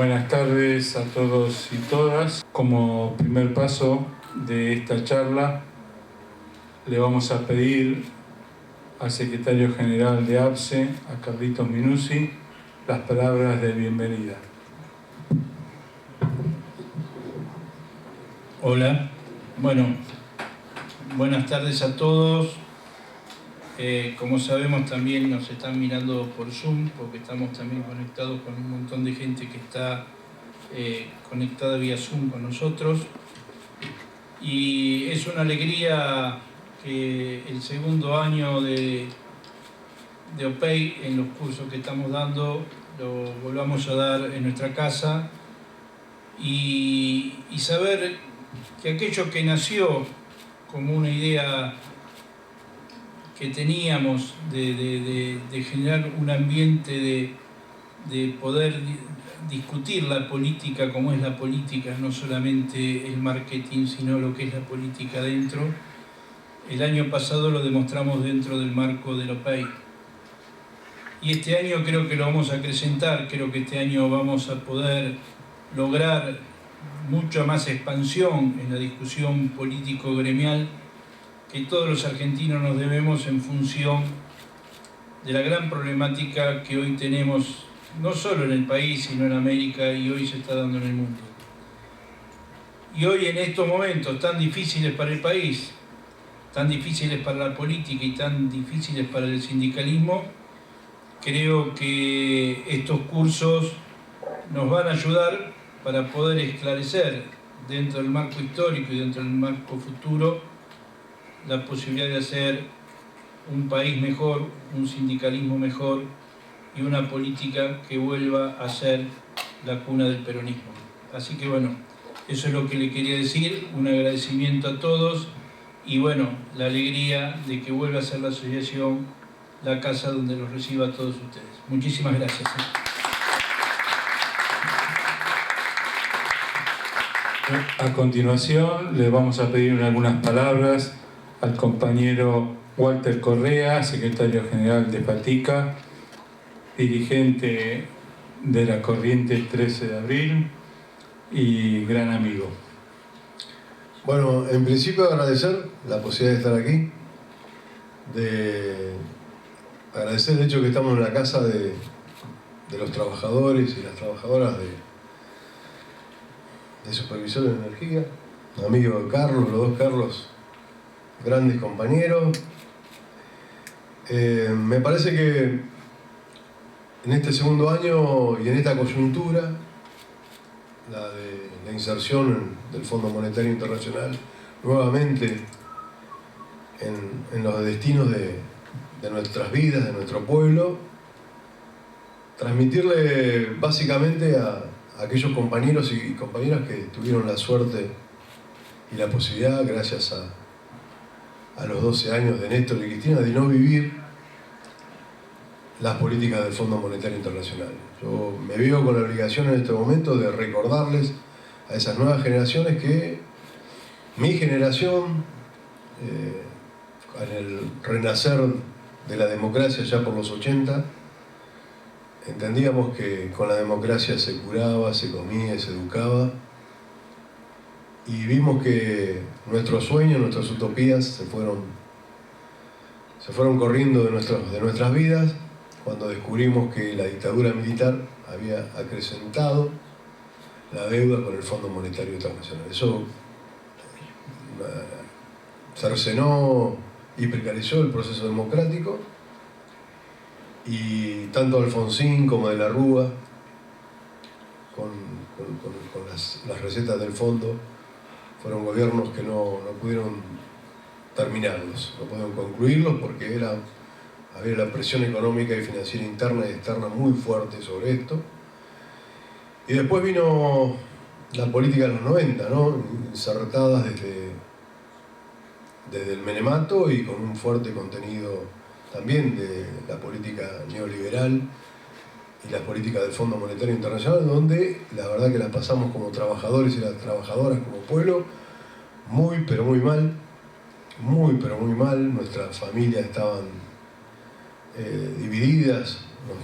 Buenas tardes a todos y todas. Como primer paso de esta charla, le vamos a pedir al secretario general de APSE, a Carlitos Minuzzi, las palabras de bienvenida. Hola, bueno, buenas tardes a todos. Como sabemos, también nos están mirando por Zoom, porque estamos también conectados con un montón de gente que está conectada vía Zoom con nosotros. Y es una alegría que el segundo año de OPEI, en los cursos que estamos dando, lo volvamos a dar en nuestra casa y saber que aquello que nació como una idea que teníamos de generar un ambiente de poder discutir la política como es la política, no solamente el marketing, sino lo que es la política dentro. El año pasado lo demostramos dentro del marco del OPEI. Y este año creo que lo vamos a acrecentar, creo que este año vamos a poder lograr mucha más expansión en la discusión político-gremial que todos los argentinos nos debemos en función de la gran problemática que hoy tenemos, no solo en el país, sino en América, y hoy se está dando en el mundo. Y hoy, en estos momentos tan difíciles para el país, tan difíciles para la política y tan difíciles para el sindicalismo, creo que estos cursos nos van a ayudar para poder esclarecer dentro del marco histórico y dentro del marco futuro la posibilidad de hacer un país mejor, un sindicalismo mejor y una política que vuelva a ser la cuna del peronismo. Así que bueno, eso es lo que le quería decir, un agradecimiento a todos y bueno, la alegría de que vuelva a ser la asociación la casa donde los reciba a todos ustedes. Muchísimas gracias. A continuación, le vamos a pedir algunas palabras al compañero Walter Correa, secretario general de FATICA, dirigente de la Corriente 13 de Abril y gran amigo. Bueno, en principio agradecer la posibilidad de estar aquí, de agradecer el hecho que estamos en la casa de los trabajadores y las trabajadoras de Supervisor de Energía, amigo de Carlos, los dos Carlos, grandes compañeros. Me parece que en este segundo año y en esta coyuntura, la de la inserción del Fondo Monetario Internacional nuevamente en los destinos de nuestras vidas, de nuestro pueblo, transmitirle básicamente a aquellos compañeros y compañeras que tuvieron la suerte y la posibilidad, gracias a los 12 años de Néstor y Cristina, de no vivir las políticas del Fondo Monetario Internacional. Yo me veo con la obligación en este momento de recordarles a esas nuevas generaciones que mi generación, en el renacer de la democracia ya por los 80, entendíamos que con la democracia se curaba, se comía, se educaba, y vimos que nuestros sueños, nuestras utopías se fueron corriendo de nuestras vidas cuando descubrimos que la dictadura militar había acrecentado la deuda con el Fondo Monetario Internacional. Eso cercenó y precarizó el proceso democrático, y tanto Alfonsín como De la Rúa, con las recetas del fondo, fueron gobiernos que no pudieron terminarlos, no pudieron concluirlos porque había la presión económica y financiera interna y externa muy fuerte sobre esto. Y después vino la política de los 90, ¿no? Insertadas desde el menemato y con un fuerte contenido también de la política neoliberal y las políticas del Fondo Monetario Internacional, donde la verdad que las pasamos como trabajadores y las trabajadoras, como pueblo, muy pero muy mal, muy pero muy mal. Nuestras familias estaban divididas,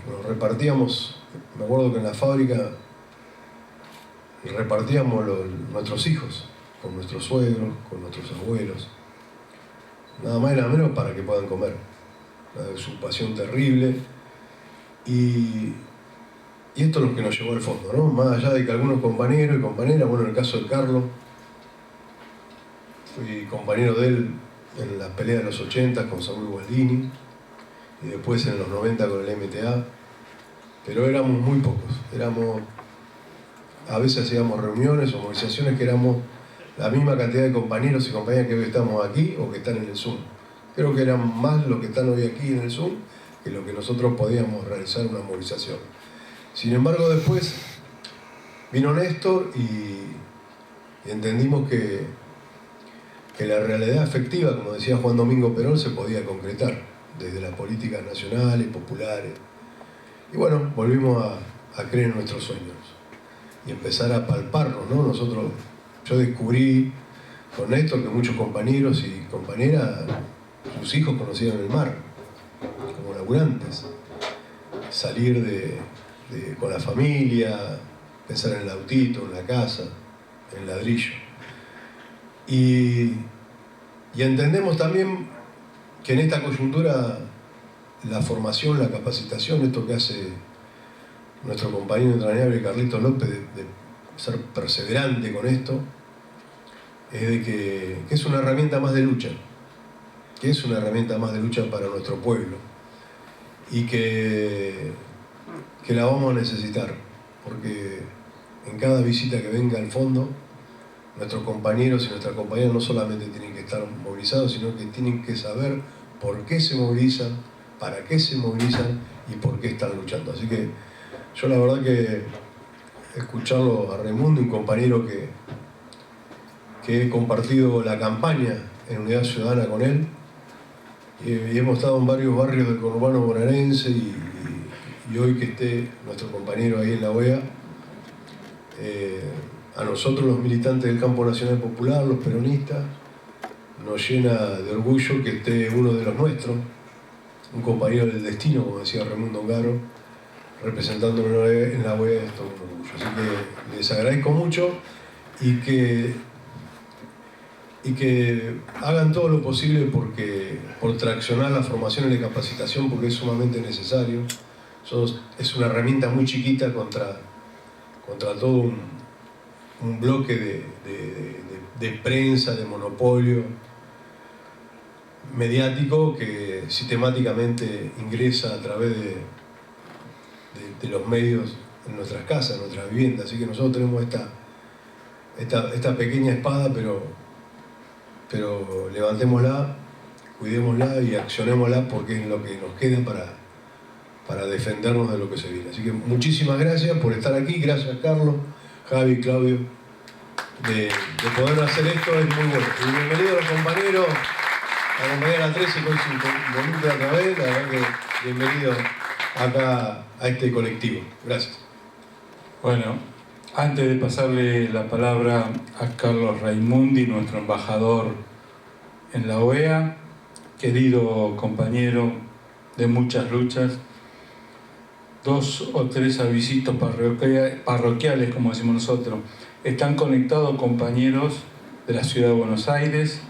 nos repartíamos. Me acuerdo que en la fábrica repartíamos nuestros hijos con nuestros suegros, con nuestros abuelos, nada más y nada menos para que puedan comer. Una usurpación terrible. Y esto es lo que nos llevó al fondo, ¿no? Más allá de que algunos compañeros y compañeras, bueno, en el caso de Carlos, fui compañero de él en las peleas de los 80 con Saúl Gualdini y después en los 90 con el MTA, pero éramos muy pocos. A veces hacíamos reuniones o movilizaciones que éramos la misma cantidad de compañeros y compañeras que hoy estamos aquí o que están en el Zoom. Creo que eran más los que están hoy aquí en el Zoom que lo que nosotros podíamos realizar una movilización. Sin embargo, después vino Néstor y entendimos que la realidad efectiva, como decía Juan Domingo Perón, se podía concretar desde las políticas nacionales, populares. Y bueno, volvimos a creer en nuestros sueños y empezar a palparnos, ¿no? Yo descubrí con Néstor que muchos compañeros y compañeras, sus hijos conocían el mar, como laburantes. Salir con la familia, pensar en el autito, en la casa, en el ladrillo. Y entendemos también que en esta coyuntura la formación, la capacitación, esto que hace nuestro compañero entrañable Carlitos López de ser perseverante con esto, es de que es una herramienta más de lucha, para nuestro pueblo y que la vamos a necesitar, porque en cada visita que venga al fondo, nuestros compañeros y nuestras compañeras no solamente tienen que estar movilizados, sino que tienen que saber por qué se movilizan, para qué se movilizan y por qué están luchando. Así que yo la verdad que escucharlo a Raimundo, un compañero que he compartido la campaña en Unidad Ciudadana con él, y hemos estado en varios barrios del conurbano bonaerense y hoy que esté nuestro compañero ahí en la OEA, a nosotros los militantes del Campo Nacional Popular, los peronistas, nos llena de orgullo que esté uno de los nuestros, un compañero del destino, como decía Raimundo Ongaro, representándonos en la OEA. Esto es un orgullo. Así que les agradezco mucho y que hagan todo lo posible por traccionar la formación y la capacitación, porque es sumamente necesario. Es una herramienta muy chiquita contra todo un bloque de prensa, de monopolio mediático que sistemáticamente ingresa a través de los medios en nuestras casas, en nuestras viviendas. Así que nosotros tenemos esta pequeña espada, pero levantémosla, cuidémosla y accionémosla, porque es lo que nos queda para defendernos de lo que se viene. Así que muchísimas gracias por estar aquí, gracias Carlos, Javi, Claudio, de poder hacer esto, es muy bueno. Y bienvenido a los compañeros, a la compañera 13 con su voluntad otra vez, la verdad que bienvenido acá a este colectivo. Gracias. Bueno, antes de pasarle la palabra a Carlos Raimundi, nuestro embajador en la OEA, querido compañero de muchas luchas, 2 o 3 avisitos parroquiales, como decimos nosotros. Están conectados compañeros de la Ciudad de Buenos Aires,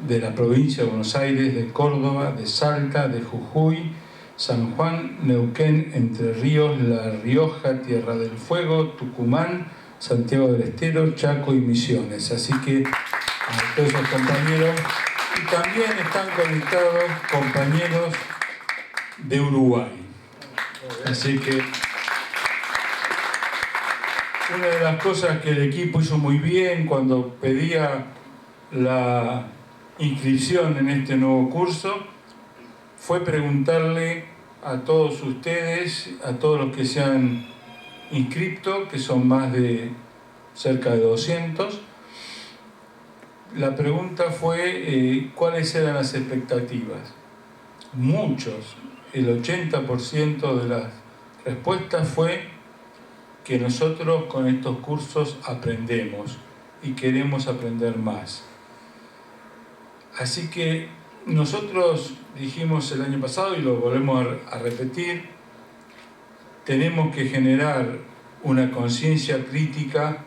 de la provincia de Buenos Aires, de Córdoba, de Salta, de Jujuy, San Juan, Neuquén, Entre Ríos, La Rioja, Tierra del Fuego, Tucumán, Santiago del Estero, Chaco y Misiones. Así que a todos esos compañeros. Y también están conectados compañeros de Uruguay. Así que una de las cosas que el equipo hizo muy bien cuando pedía la inscripción en este nuevo curso fue preguntarle a todos ustedes, a todos los que se han inscrito, que son más de cerca de 200, la pregunta fue cuáles eran las expectativas. Muchos, el 80% de las respuestas fue que nosotros con estos cursos aprendemos y queremos aprender más. Así que nosotros dijimos el año pasado y lo volvemos a repetir, tenemos que generar una conciencia crítica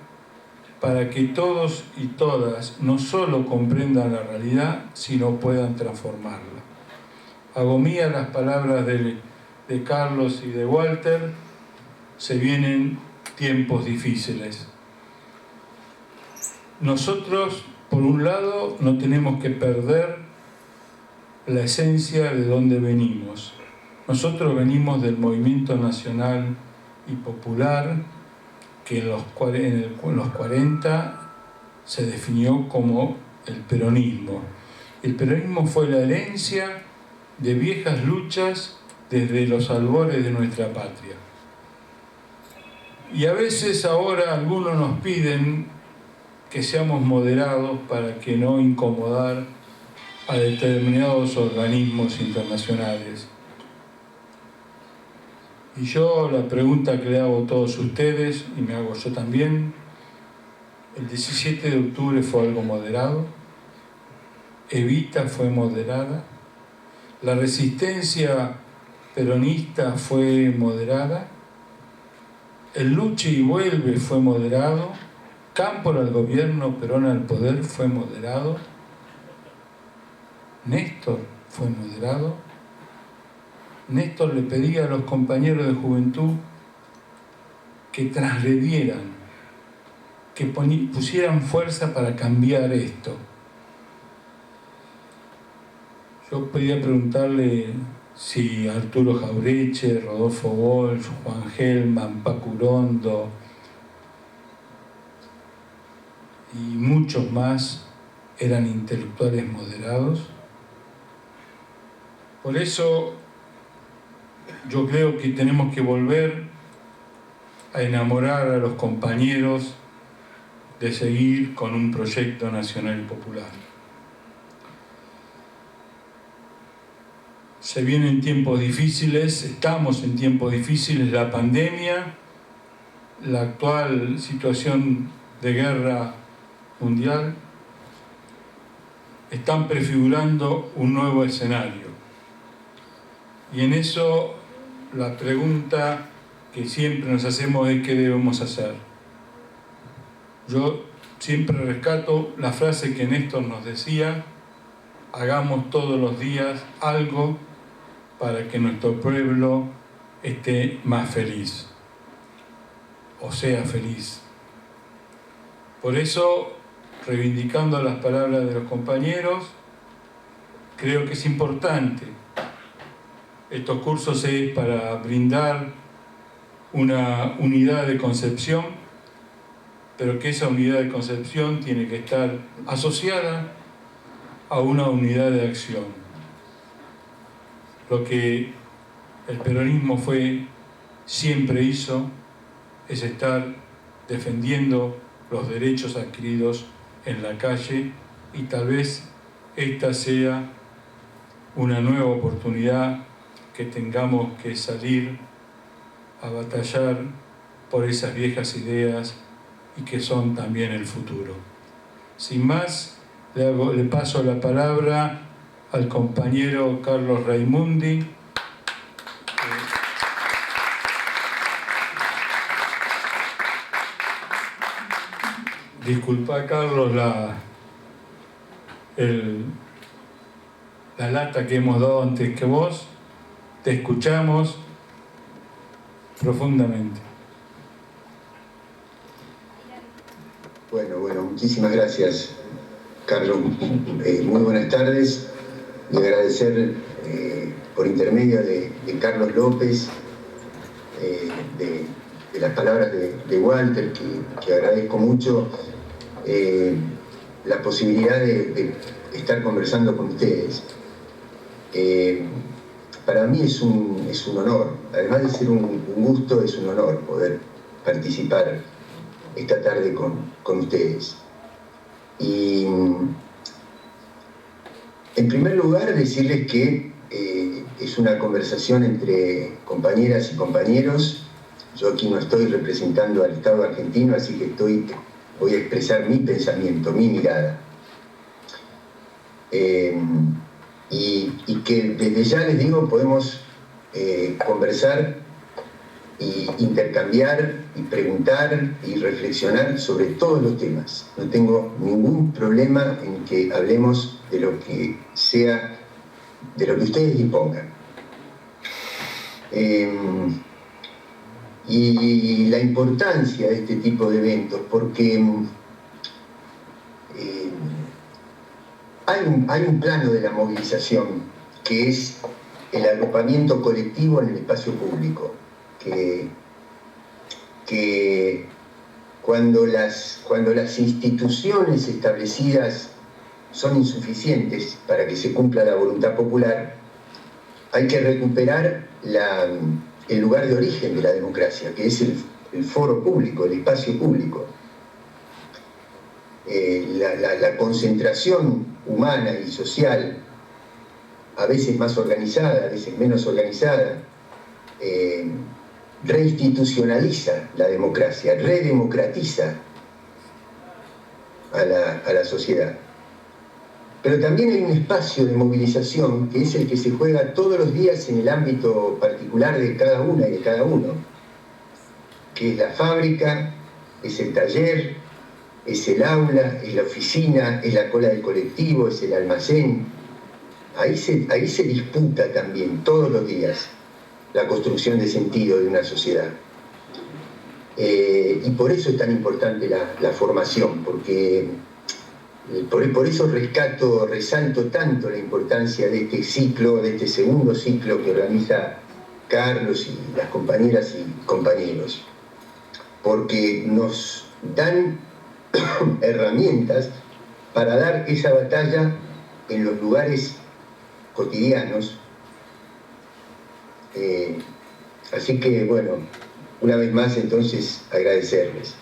para que todos y todas no solo comprendan la realidad, sino puedan transformarla. Hago mía las palabras de Carlos y de Walter: se vienen tiempos difíciles. Nosotros, por un lado, no tenemos que perder la esencia de dónde venimos. Nosotros venimos del movimiento nacional y popular, que en los 40 se definió como el peronismo. El peronismo fue la herencia de viejas luchas desde los albores de nuestra patria. Y a veces ahora algunos nos piden que seamos moderados para que no incomodar a determinados organismos internacionales. Y yo la pregunta que le hago a todos ustedes, y me hago yo también: ¿el 17 de octubre fue algo moderado? ¿Evita fue moderada? ¿La resistencia peronista fue moderada? ¿El luche y vuelve fue moderado? ¿Cámpora al gobierno, Perón al poder fue moderado? ¿Néstor fue moderado? Néstor le pedía a los compañeros de juventud que transgredieran, que pusieran fuerza para cambiar esto. Yo podía preguntarle si Arturo Jaureche, Rodolfo Walsh, Juan Gelman, Paco Urondo y muchos más eran intelectuales moderados. Por eso yo creo que tenemos que volver a enamorar a los compañeros de seguir con un proyecto nacional y popular. Se vienen tiempos difíciles, estamos en tiempos difíciles, la pandemia, la actual situación de guerra mundial, están prefigurando un nuevo escenario. Y en eso la pregunta que siempre nos hacemos es: ¿qué debemos hacer? Yo siempre rescato la frase que Néstor nos decía: hagamos todos los días algo para que nuestro pueblo esté más feliz, o sea feliz. Por eso, reivindicando las palabras de los compañeros, creo que es importante. Estos cursos es para brindar una unidad de concepción, pero que esa unidad de concepción tiene que estar asociada a una unidad de acción. Lo que el peronismo siempre hizo es estar defendiendo los derechos adquiridos en la calle, y tal vez esta sea una nueva oportunidad que tengamos que salir a batallar por esas viejas ideas y que son también el futuro. Sin más, le paso la palabra al compañero Carlos Raimundi. Disculpa, Carlos, la lata que hemos dado antes que vos. Te escuchamos profundamente. Bueno, muchísimas gracias, Carlos. Muy buenas tardes, y agradecer por intermedio de Carlos López, de las palabras de Walter, que agradezco mucho, la posibilidad de estar conversando con ustedes. Para mí es un honor, además de ser un gusto, es un honor poder participar esta tarde con ustedes. Y en primer lugar decirles que es una conversación entre compañeras y compañeros. Yo aquí no estoy representando al Estado argentino, así que voy a expresar mi pensamiento, mi mirada. Y que desde ya les digo, podemos conversar e intercambiar y preguntar y reflexionar sobre todos los temas. No tengo ningún problema en que hablemos de lo que sea, de lo que ustedes dispongan. Y la importancia de este tipo de eventos, porque hay un plano de la movilización que es el agrupamiento colectivo en el espacio público, que cuando las instituciones establecidas son insuficientes para que se cumpla la voluntad popular, hay que recuperar el lugar de origen de la democracia, que es el foro público, el espacio público. La concentración humana y social, a veces más organizada, a veces menos organizada, reinstitucionaliza la democracia, redemocratiza a la sociedad. Pero también hay un espacio de movilización que es el que se juega todos los días en el ámbito particular de cada una y de cada uno, que es la fábrica, es el taller, es el aula, es la oficina, es la cola del colectivo, es el almacén. Ahí se disputa también todos los días la construcción de sentido de una sociedad. Y por eso es tan importante la formación, porque por eso resalto tanto la importancia de este ciclo, de este segundo ciclo que organiza Carlos y las compañeras y compañeros, porque nos dan herramientas para dar esa batalla en los lugares cotidianos. Así que, bueno, una vez más, entonces, agradecerles.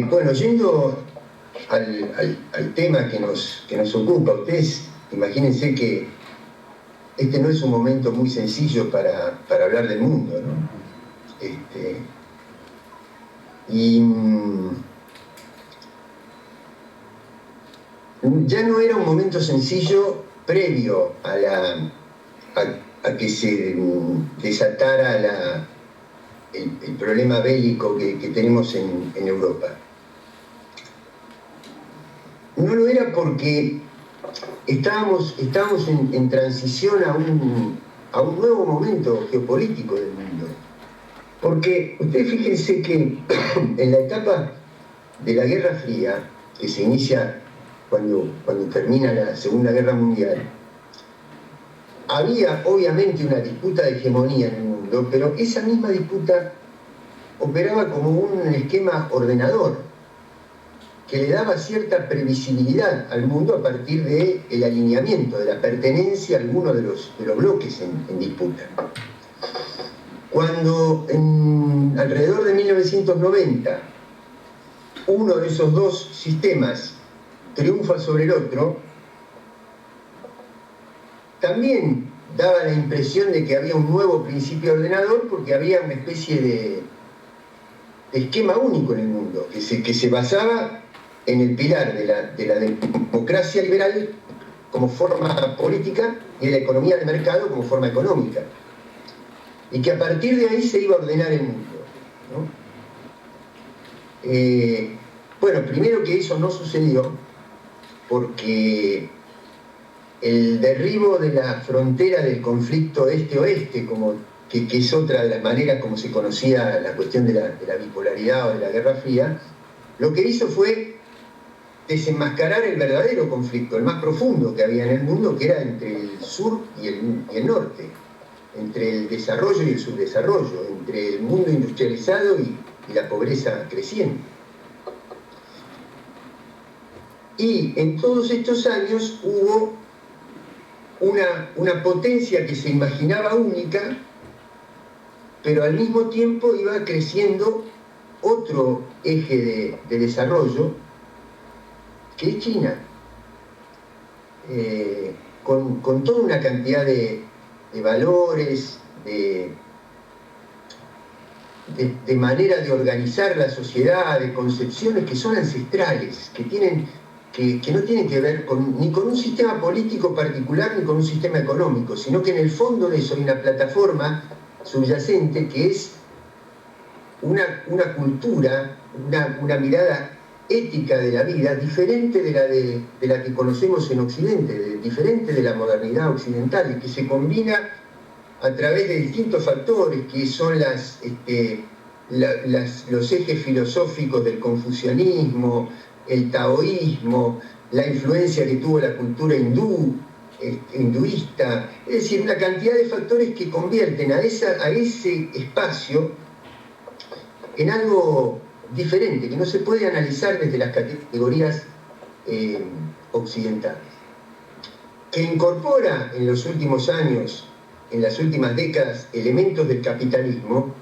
Bueno, yendo al tema que nos ocupa, ustedes imagínense que este no es un momento muy sencillo para hablar del mundo, ¿no? Ya no era un momento sencillo previo a que se desatara el problema bélico que tenemos en Europa. No lo era porque estábamos en transición a un nuevo momento geopolítico del mundo. Porque ustedes fíjense que en la etapa de la Guerra Fría, que se inicia cuando termina la Segunda Guerra Mundial, había obviamente una disputa de hegemonía en el mundo, pero esa misma disputa operaba como un esquema ordenador que le daba cierta previsibilidad al mundo a partir del alineamiento, de la pertenencia a alguno de los bloques en disputa. Cuando alrededor de 1990 uno de esos dos sistemas triunfa sobre el otro, también daba la impresión de que había un nuevo principio ordenador, porque había una especie de esquema único en el mundo, que se basaba en el pilar de la democracia liberal como forma política y de la economía de mercado como forma económica. Y que a partir de ahí se iba a ordenar el mundo, ¿no? Bueno, primero que eso no sucedió, porque el derribo de la frontera del conflicto este-oeste, que es otra de las maneras como se conocía la cuestión de la bipolaridad o de la Guerra Fría, lo que hizo fue desenmascarar el verdadero conflicto, el más profundo que había en el mundo, que era entre el sur y el norte, entre el desarrollo y el subdesarrollo, entre el mundo industrializado y la pobreza creciente. Y en todos estos años hubo una potencia que se imaginaba única, pero al mismo tiempo iba creciendo otro eje de desarrollo, que es China, con toda una cantidad de valores, de manera de organizar la sociedad, de concepciones que son ancestrales, que no tienen que ver ni con un sistema político particular ni con un sistema económico, sino que en el fondo de eso hay una plataforma subyacente que es una cultura, una mirada ética de la vida diferente de la que conocemos en Occidente, diferente de la modernidad occidental, y que se combina a través de distintos factores que son los ejes filosóficos del confucianismo, el taoísmo, la influencia que tuvo la cultura hinduista, es decir, una cantidad de factores que convierten a ese espacio en algo diferente, que no se puede analizar desde las categorías occidentales, que incorpora en los últimos años, en las últimas décadas, elementos del capitalismo,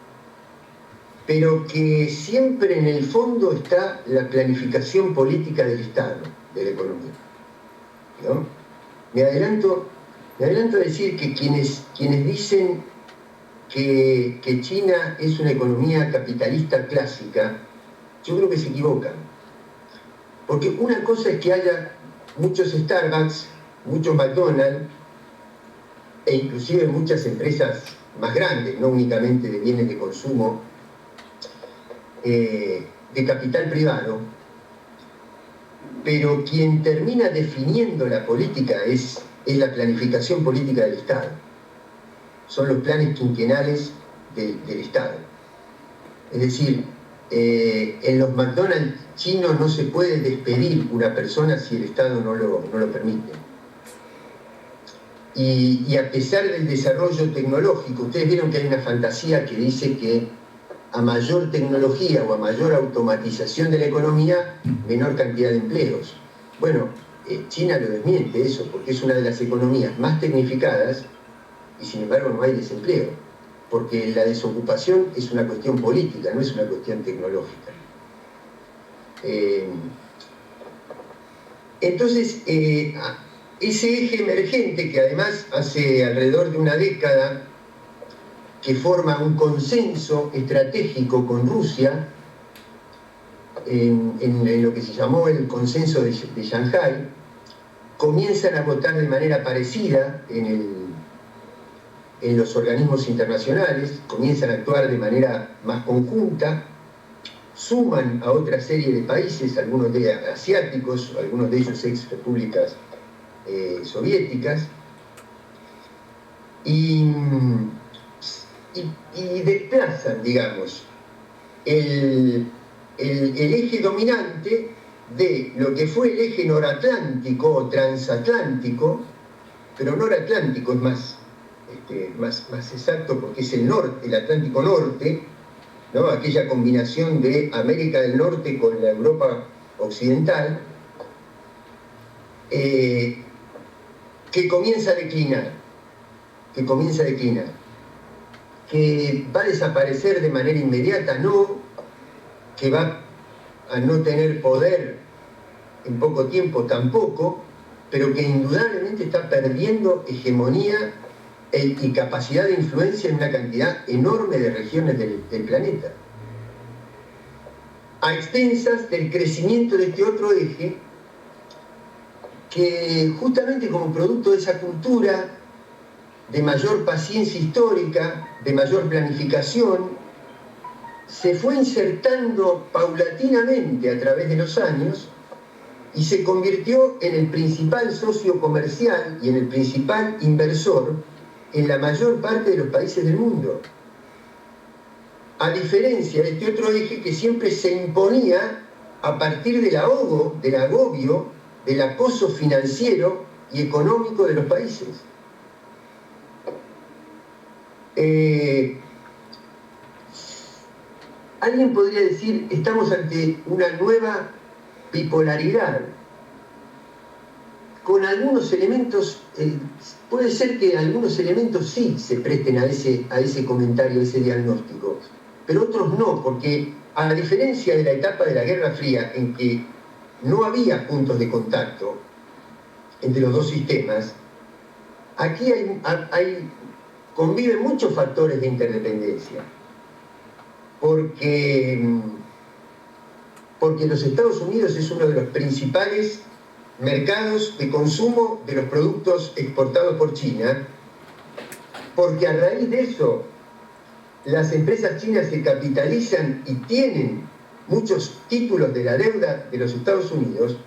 pero que siempre en el fondo está la planificación política del Estado, de la economía, ¿no? Me adelanto a decir que quienes dicen que China es una economía capitalista clásica, yo creo que se equivocan. Porque una cosa es que haya muchos Starbucks, muchos McDonald's, e inclusive muchas empresas más grandes, no únicamente de bienes de consumo, de capital privado, pero quien termina definiendo la política es la planificación política del Estado. Son los planes quinquenales del Estado. Es decir, en los McDonald's chinos no se puede despedir una persona si el Estado no lo permite. Y a pesar del desarrollo tecnológico, ustedes vieron que hay una fantasía que dice que a mayor tecnología o a mayor automatización de la economía, menor cantidad de empleos. Bueno, China lo desmiente eso, porque es una de las economías más tecnificadas y sin embargo no hay desempleo, porque la desocupación es una cuestión política, no es una cuestión tecnológica. Entonces, ese eje emergente que además hace alrededor de una década que forma un consenso estratégico con Rusia en lo que se llamó el consenso de Shanghái, comienzan a votar de manera parecida en los organismos internacionales, comienzan a actuar de manera más conjunta, suman a otra serie de países, algunos de asiáticos, algunos de ellos ex repúblicas soviéticas, y desplazan, digamos, el eje dominante de lo que fue el eje noratlántico o transatlántico, pero noratlántico es más exacto porque es el norte, el Atlántico Norte, ¿no? Aquella combinación de América del Norte con la Europa occidental, que comienza a declinar, que va a desaparecer de manera inmediata, no, que va a no tener poder en poco tiempo tampoco, pero que indudablemente está perdiendo hegemonía y capacidad de influencia en una cantidad enorme de regiones del planeta, a expensas del crecimiento de este otro eje, que justamente como producto de esa cultura de mayor paciencia histórica, de mayor planificación, se fue insertando paulatinamente a través de los años y se convirtió en el principal socio comercial y en el principal inversor en la mayor parte de los países del mundo. A diferencia de este otro eje que siempre se imponía a partir del ahogo, del agobio, del acoso financiero y económico de los países. Alguien podría decir, estamos ante una nueva bipolaridad, con algunos elementos, puede ser que algunos elementos sí se presten a ese comentario, a ese diagnóstico, pero otros no, porque a diferencia de la etapa de la Guerra Fría, en que no había puntos de contacto entre los dos sistemas, aquí conviven muchos factores de interdependencia, porque los Estados Unidos es uno de los principales mercados de consumo de los productos exportados por China, porque a raíz de eso las empresas chinas se capitalizan y tienen muchos títulos de la deuda de los Estados Unidos.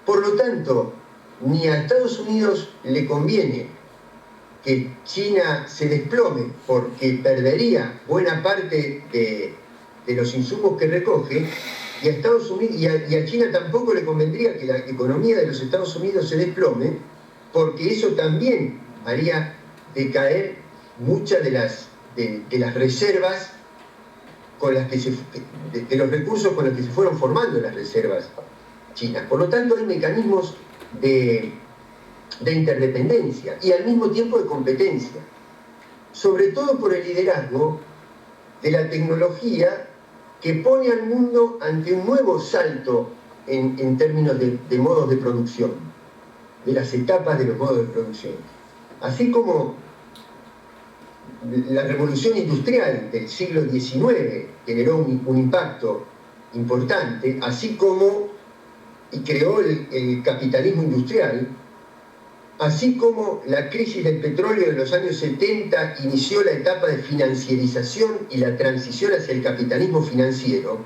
Por lo tanto, ni a Estados Unidos le conviene que China se desplome porque perdería buena parte de los insumos que recoge, y a Estados Unidos y a China tampoco le convendría que la economía de los Estados Unidos se desplome, porque eso también haría decaer muchas de las reservas con las que de los recursos con los que se fueron formando las reservas chinas. Por lo tanto, hay mecanismos de interdependencia y al mismo tiempo de competencia, sobre todo por el liderazgo de la tecnología que pone al mundo ante un nuevo salto en términos de modos de producción, de las etapas de los modos de producción. Así como la revolución industrial del siglo XIX generó un impacto importante, así como y creó el capitalismo industrial, así como la crisis del petróleo de los años 70 inició la etapa de financiarización y la transición hacia el capitalismo financiero,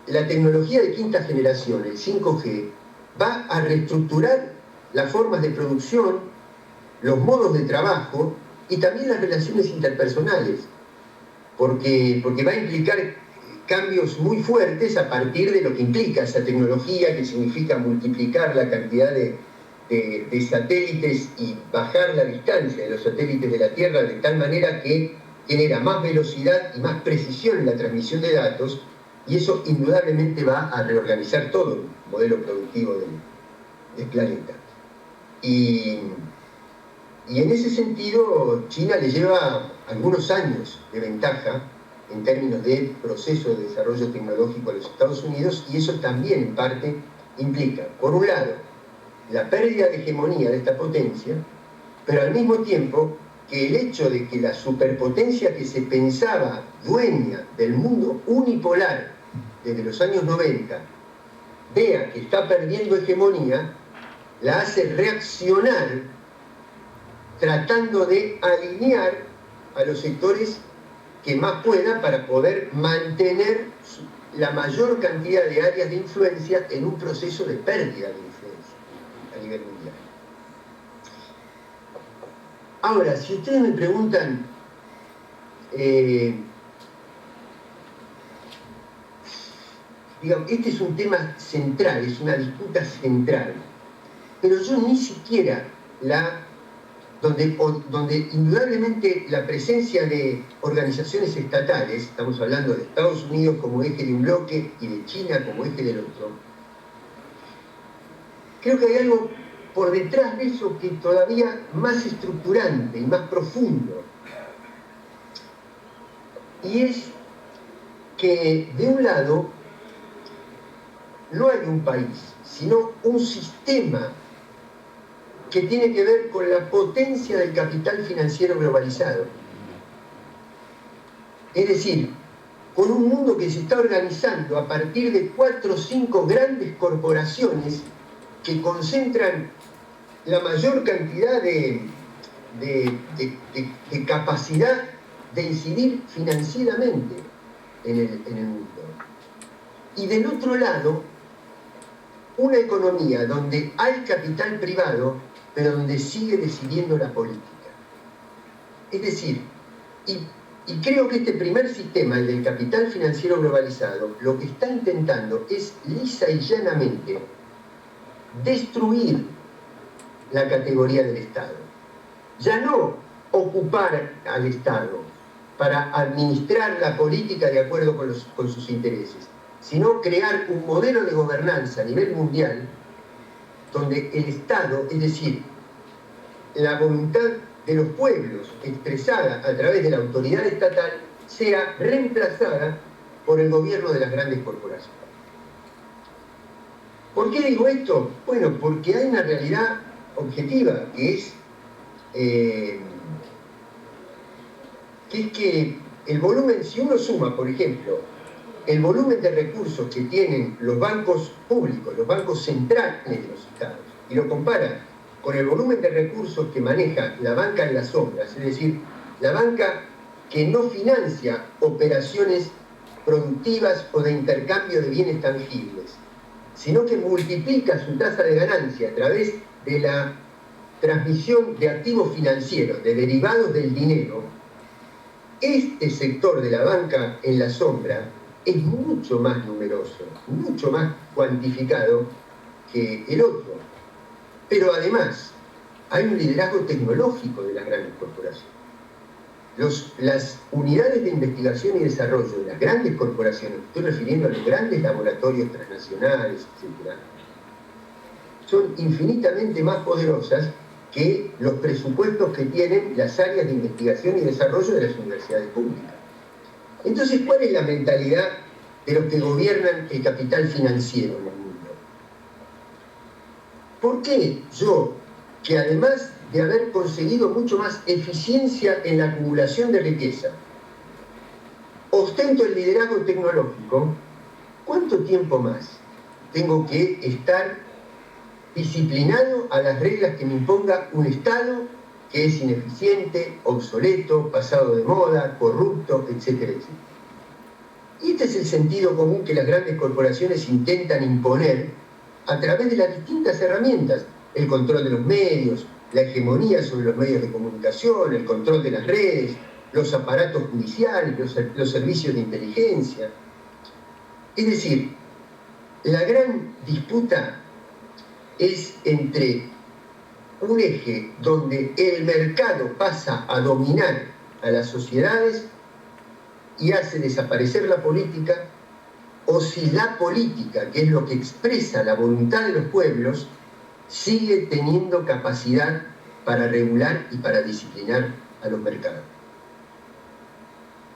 la tecnología de quinta generación, el 5G, va a reestructurar las formas de producción, los modos de trabajo y también las relaciones interpersonales, porque va a implicar cambios muy fuertes a partir de lo que implica esa tecnología, que significa multiplicar la cantidad de satélites y bajar la distancia de los satélites de la Tierra de tal manera que genera más velocidad y más precisión en la transmisión de datos, y eso indudablemente va a reorganizar todo el modelo productivo del planeta. Y en ese sentido, China le lleva algunos años de ventaja en términos de proceso de desarrollo tecnológico a los Estados Unidos, y eso también en parte implica, por un lado, la pérdida de hegemonía de esta potencia, pero al mismo tiempo que el hecho de que la superpotencia que se pensaba dueña del mundo unipolar desde los años 90 vea que está perdiendo hegemonía, la hace reaccionar tratando de alinear a los sectores que más pueda para poder mantener la mayor cantidad de áreas de influencia en un proceso de pérdida de influencia a nivel mundial. Ahora, si ustedes me preguntan digamos, este es un tema central, es una disputa central, pero yo ni siquiera donde indudablemente la presencia de organizaciones estatales, estamos hablando de Estados Unidos como eje de un bloque y de China como eje del otro, creo que hay algo por detrás de eso que es todavía más estructurante y más profundo. Y es que de un lado no hay un país, sino un sistema que tiene que ver con la potencia del capital financiero globalizado. Es decir, con un mundo que se está organizando a partir de 4 o 5 grandes corporaciones que concentran la mayor cantidad de capacidad de incidir financieramente en el mundo. Y del otro lado, una economía donde hay capital privado, pero donde sigue decidiendo la política. Es decir, y creo que este primer sistema, el del capital financiero globalizado, lo que está intentando es lisa y llanamente destruir la categoría del Estado. Ya no ocupar al Estado para administrar la política de acuerdo con sus intereses, sino crear un modelo de gobernanza a nivel mundial donde el Estado, es decir, la voluntad de los pueblos expresada a través de la autoridad estatal, sea reemplazada por el gobierno de las grandes corporaciones. ¿Por qué digo esto? Bueno, porque hay una realidad objetiva que es que el volumen, si uno suma, por ejemplo, el volumen de recursos que tienen los bancos públicos, los bancos centrales de los estados, y lo compara con el volumen de recursos que maneja la banca en las sombras, es decir, la banca que no financia operaciones productivas o de intercambio de bienes tangibles, sino que multiplica su tasa de ganancia a través de la transmisión de activos financieros, de derivados del dinero. Este sector de la banca en la sombra es mucho más numeroso, mucho más cuantificado que el otro. Pero además, hay un liderazgo tecnológico de las grandes corporaciones. Las unidades de investigación y desarrollo de las grandes corporaciones, estoy refiriendo a los grandes laboratorios transnacionales, etc., son infinitamente más poderosas que los presupuestos que tienen las áreas de investigación y desarrollo de las universidades públicas. Entonces, ¿cuál es la mentalidad de los que gobiernan el capital financiero en el mundo? ¿Por qué yo, que además de haber conseguido mucho más eficiencia en la acumulación de riqueza, ostento el liderazgo tecnológico, cuánto tiempo más tengo que estar disciplinado a las reglas que me imponga un Estado que es ineficiente, obsoleto, pasado de moda, corrupto, etcétera, etcétera? Y este es el sentido común que las grandes corporaciones intentan imponer a través de las distintas herramientas: el control de los medios, la hegemonía sobre los medios de comunicación, el control de las redes, los aparatos judiciales, los servicios de inteligencia. Es decir, la gran disputa es entre un eje donde el mercado pasa a dominar a las sociedades y hace desaparecer la política, o si la política, que es lo que expresa la voluntad de los pueblos, sigue teniendo capacidad para regular y para disciplinar a los mercados.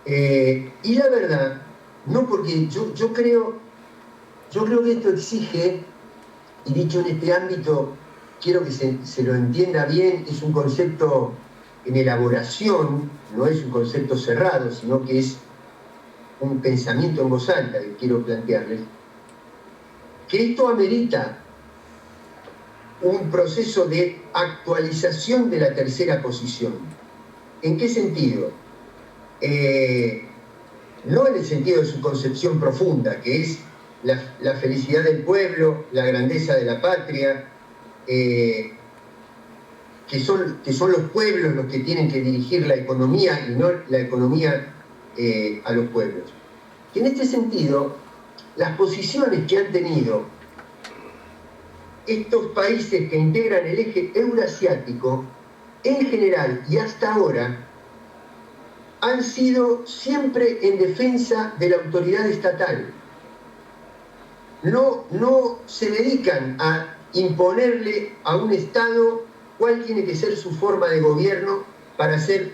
Y la verdad, no, porque yo creo que esto exige, y dicho en este ámbito, quiero que se lo entienda bien, es un concepto en elaboración, no es un concepto cerrado, sino que es un pensamiento en voz alta que quiero plantearles, que esto amerita un proceso de actualización de la tercera posición. ¿En qué sentido? No en el sentido de su concepción profunda, que es la felicidad del pueblo, la grandeza de la patria, que son los pueblos los que tienen que dirigir la economía y no la economía a los pueblos. Que en este sentido, las posiciones que han tenido estos países que integran el eje euroasiático, en general y hasta ahora, han sido siempre en defensa de la autoridad estatal. No se dedican a imponerle a un Estado cuál tiene que ser su forma de gobierno para hacer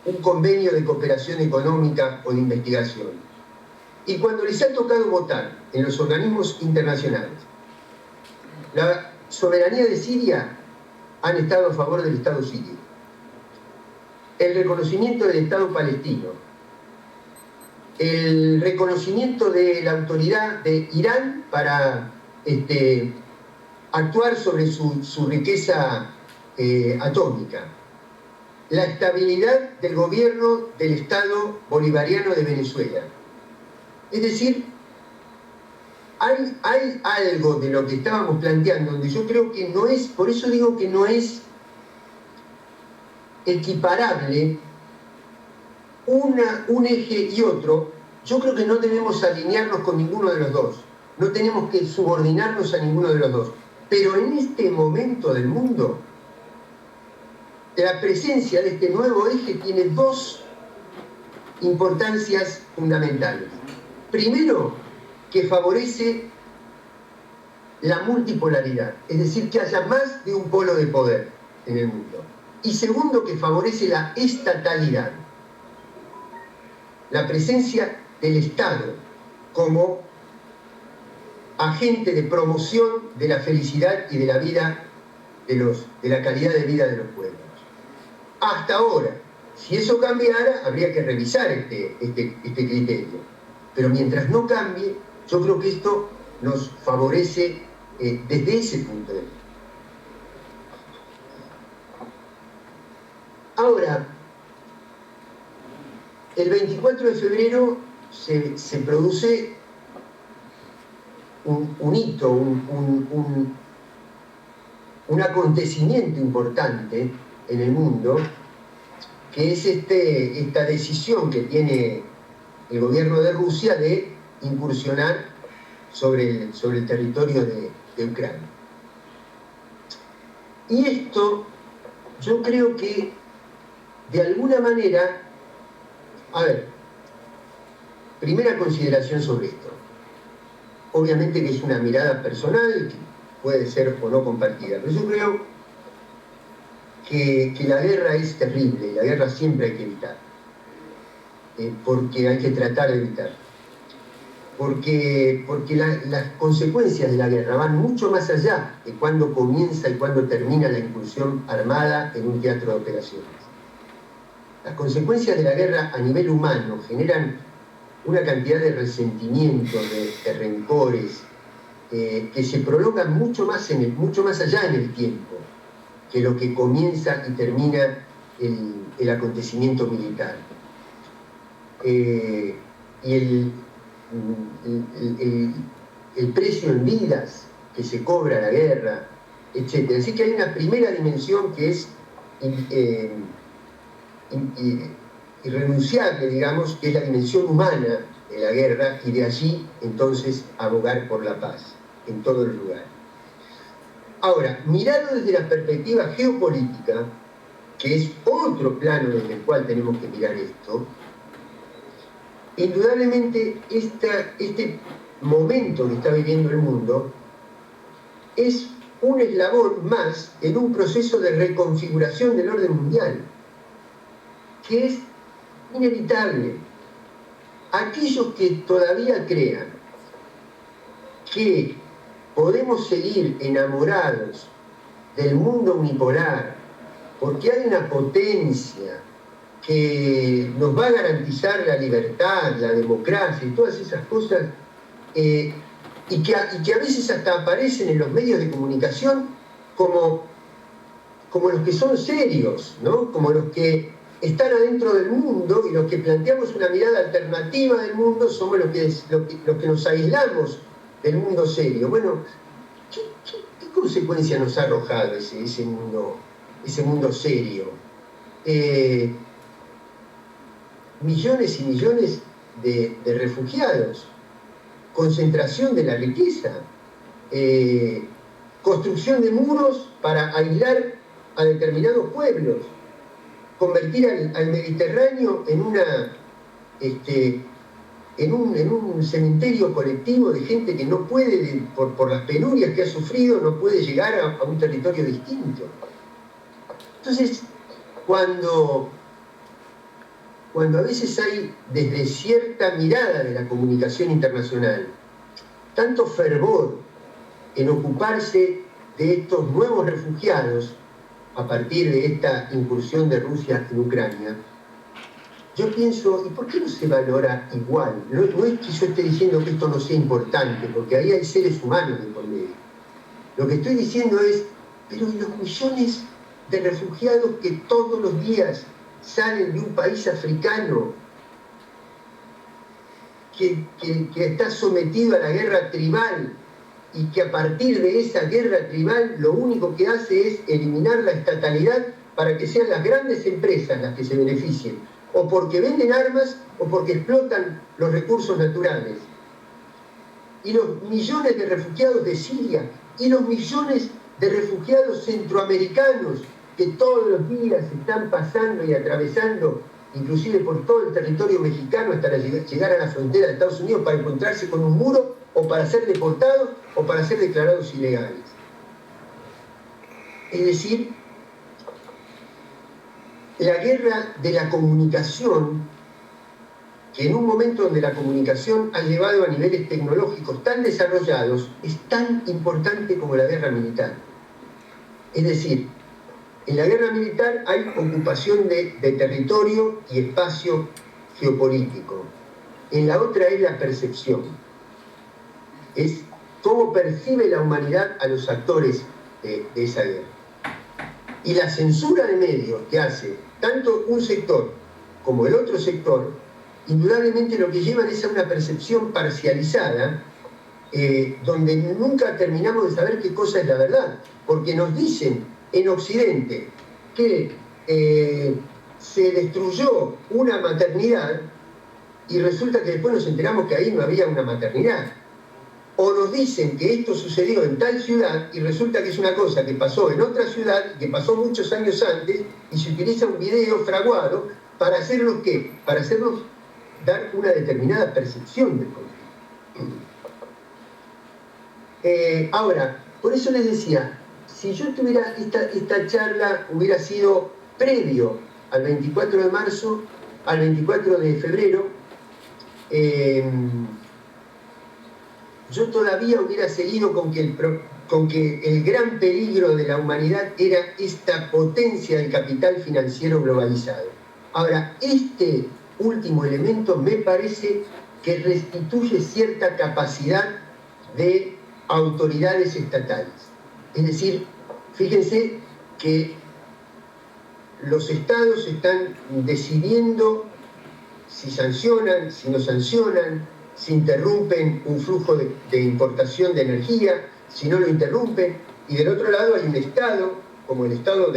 un convenio de cooperación económica o de investigación. Y cuando les ha tocado votar en los organismos internacionales la soberanía de Siria, han estado a favor del Estado sirio. El reconocimiento del Estado palestino, el reconocimiento de la autoridad de Irán para actuar sobre su riqueza atómica, la estabilidad del gobierno del Estado bolivariano de Venezuela. Es decir, hay algo de lo que estábamos planteando donde yo creo que no es, por eso digo que no es equiparable un eje y otro. Yo creo que no debemos alinearnos con ninguno de los dos, no tenemos que subordinarnos a ninguno de los dos, pero en este momento del mundo la presencia de este nuevo eje tiene dos importancias fundamentales. Primero, que favorece la multipolaridad, es decir, que haya más de un polo de poder en el mundo. Y segundo, que favorece la estatalidad, la presencia del Estado como agente de promoción de la felicidad y de la vida de la calidad de vida de los pueblos. Hasta ahora, si eso cambiara, habría que revisar este criterio. Pero mientras no cambie, yo creo que esto nos favorece desde ese punto de vista. Ahora, el 24 de febrero se produce un hito, un acontecimiento importante en el mundo, que es esta decisión que tiene el gobierno de Rusia de incursionar sobre el territorio de Ucrania. Y esto, yo creo que, de alguna manera, a ver, primera consideración sobre esto. Obviamente que es una mirada personal, que puede ser o no compartida, pero yo creo que la guerra es terrible, y la guerra siempre hay que evitar, porque hay que tratar de evitar. Porque las consecuencias de la guerra van mucho más allá de cuándo comienza y cuándo termina la incursión armada en un teatro de operaciones. Las consecuencias de la guerra a nivel humano generan una cantidad de resentimientos, de rencores, que se prolongan mucho más allá en el tiempo que lo que comienza y termina el acontecimiento militar. Y el precio en vidas que se cobra la guerra, etc. Así que hay una primera dimensión que es irrenunciable, digamos, que es la dimensión humana de la guerra, y de allí entonces abogar por la paz en todos los lugares. Ahora, mirado desde la perspectiva geopolítica, que es otro plano desde el cual tenemos que mirar esto, indudablemente este momento que está viviendo el mundo es un eslabón más en un proceso de reconfiguración del orden mundial, que es inevitable. Aquellos que todavía crean que podemos seguir enamorados del mundo unipolar porque hay una potencia que nos va a garantizar la libertad, la democracia y todas esas cosas, y que a veces hasta aparecen en los medios de comunicación como los que son serios, ¿no? Como los que están adentro del mundo, y los que planteamos una mirada alternativa del mundo somos los que nos aislamos del mundo serio. Bueno, ¿qué consecuencia nos ha arrojado ese mundo serio? Millones y millones de refugiados, concentración de la riqueza, construcción de muros para aislar a determinados pueblos, convertir al Mediterráneo en un cementerio colectivo de gente que no puede, por las penurias que ha sufrido, no puede llegar a un territorio distinto. Entonces, cuando a veces hay, desde cierta mirada de la comunicación internacional, tanto fervor en ocuparse de estos nuevos refugiados a partir de esta incursión de Rusia en Ucrania, yo pienso, ¿y por qué no se valora igual? No es que yo esté diciendo que esto no sea importante, porque ahí hay seres humanos de por medio. Lo que estoy diciendo es, pero ¿y los millones de refugiados que todos los días salen de un país africano que está sometido a la guerra tribal, y que a partir de esa guerra tribal lo único que hace es eliminar la estatalidad para que sean las grandes empresas las que se beneficien, o porque venden armas o porque explotan los recursos naturales? Y los millones de refugiados de Siria, y los millones de refugiados centroamericanos que todos los días están pasando y atravesando, inclusive por todo el territorio mexicano, hasta llegar a la frontera de Estados Unidos para encontrarse con un muro, o para ser deportados, o para ser declarados ilegales. Es decir, la guerra de la comunicación, que en un momento donde la comunicación ha llevado a niveles tecnológicos tan desarrollados, es tan importante como la guerra militar. Es decir, en la guerra militar hay ocupación de territorio y espacio geopolítico. En la otra es la percepción. Es cómo percibe la humanidad a los actores de esa guerra. Y la censura de medios que hace tanto un sector como el otro sector indudablemente lo que llevan es a una percepción parcializada, donde nunca terminamos de saber qué cosa es la verdad, porque nos dicen en Occidente que se destruyó una maternidad y resulta que después nos enteramos que ahí no había una maternidad. O nos dicen que esto sucedió en tal ciudad y resulta que es una cosa que pasó en otra ciudad, que pasó muchos años antes, y se utiliza un video fraguado para hacernos ¿qué? Para hacernos dar una determinada percepción del conflicto. Ahora, por eso les decía, si yo tuviera esta charla hubiera sido previo al 24 de marzo, al 24 de febrero, yo todavía hubiera seguido con que el gran peligro de la humanidad era esta potencia del capital financiero globalizado. Ahora, este último elemento me parece que restituye cierta capacidad de autoridades estatales. Es decir, fíjense que los estados están decidiendo si sancionan, si no sancionan, si interrumpen un flujo de importación de energía, si no lo interrumpen, y del otro lado hay un estado, como el estado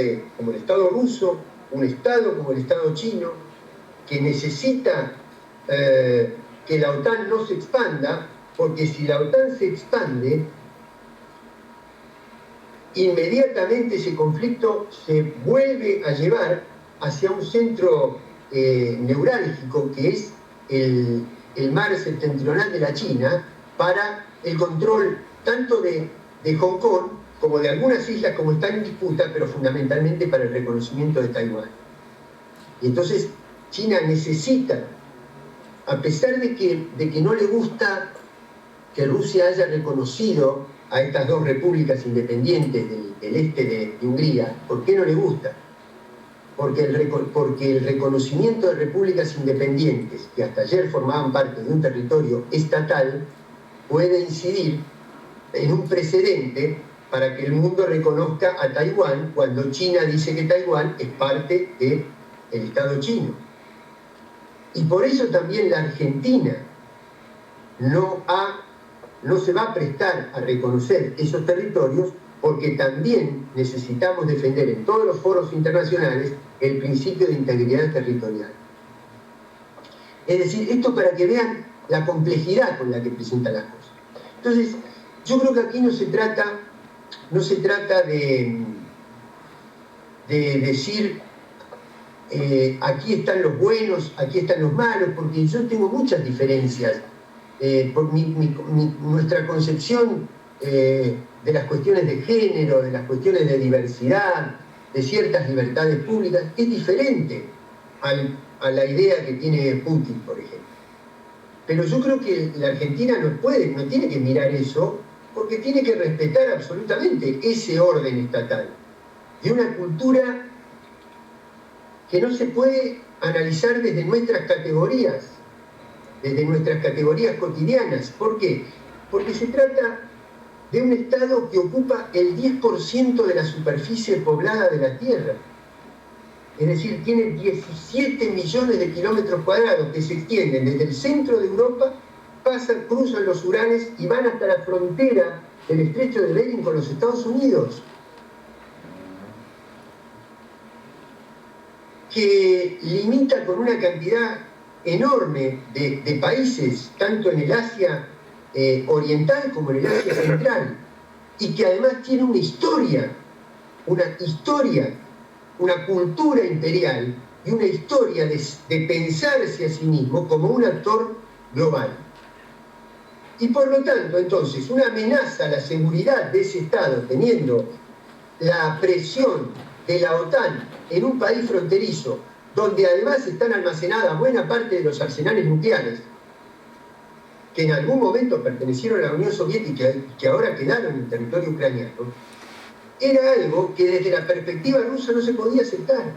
ruso, un estado como el estado chino, que necesita que la OTAN no se expanda, porque si la OTAN se expande, inmediatamente ese conflicto se vuelve a llevar hacia un centro neurálgico, que es el mar septentrional de la China, para el control tanto de Hong Kong como de algunas islas como están en disputa, pero fundamentalmente para el reconocimiento de Taiwán. Y entonces China necesita, a pesar de que no le gusta que Rusia haya reconocido a estas dos repúblicas independientes del este de Hungría, ¿por qué no le gusta? Porque el reconocimiento de repúblicas independientes, que hasta ayer formaban parte de un territorio estatal, puede incidir en un precedente para que el mundo reconozca a Taiwán cuando China dice que Taiwán es parte del Estado chino. Y por eso también la Argentina no se va a prestar a reconocer esos territorios, porque también necesitamos defender en todos los foros internacionales el principio de integridad territorial. Es decir, esto para que vean la complejidad con la que presentan las cosas. Entonces, yo creo que aquí no se trata de decir aquí están los buenos, aquí están los malos, porque yo tengo muchas diferencias. Por nuestra concepción de las cuestiones de género, de las cuestiones de diversidad, de ciertas libertades públicas, es diferente a la idea que tiene Putin, por ejemplo. Pero yo creo que la Argentina no tiene que mirar eso, porque tiene que respetar absolutamente ese orden estatal, de una cultura que no se puede analizar desde nuestras categorías cotidianas. ¿Por qué? Porque se trata de un Estado que ocupa el 10% de la superficie poblada de la Tierra. Es decir, tiene 17 millones de kilómetros cuadrados que se extienden desde el centro de Europa, cruzan los Urales y van hasta la frontera del estrecho de Bering con los Estados Unidos. Que limita con una cantidad enorme de países, tanto en el Asia oriental como en el Asia central, y que además tiene una historia, una cultura imperial y una historia de pensarse a sí mismo como un actor global. Y por lo tanto, entonces, una amenaza a la seguridad de ese Estado, teniendo la presión de la OTAN en un país fronterizo, donde además están almacenadas buena parte de los arsenales nucleares, que en algún momento pertenecieron a la Unión Soviética y que ahora quedaron en el territorio ucraniano, era algo que desde la perspectiva rusa no se podía aceptar.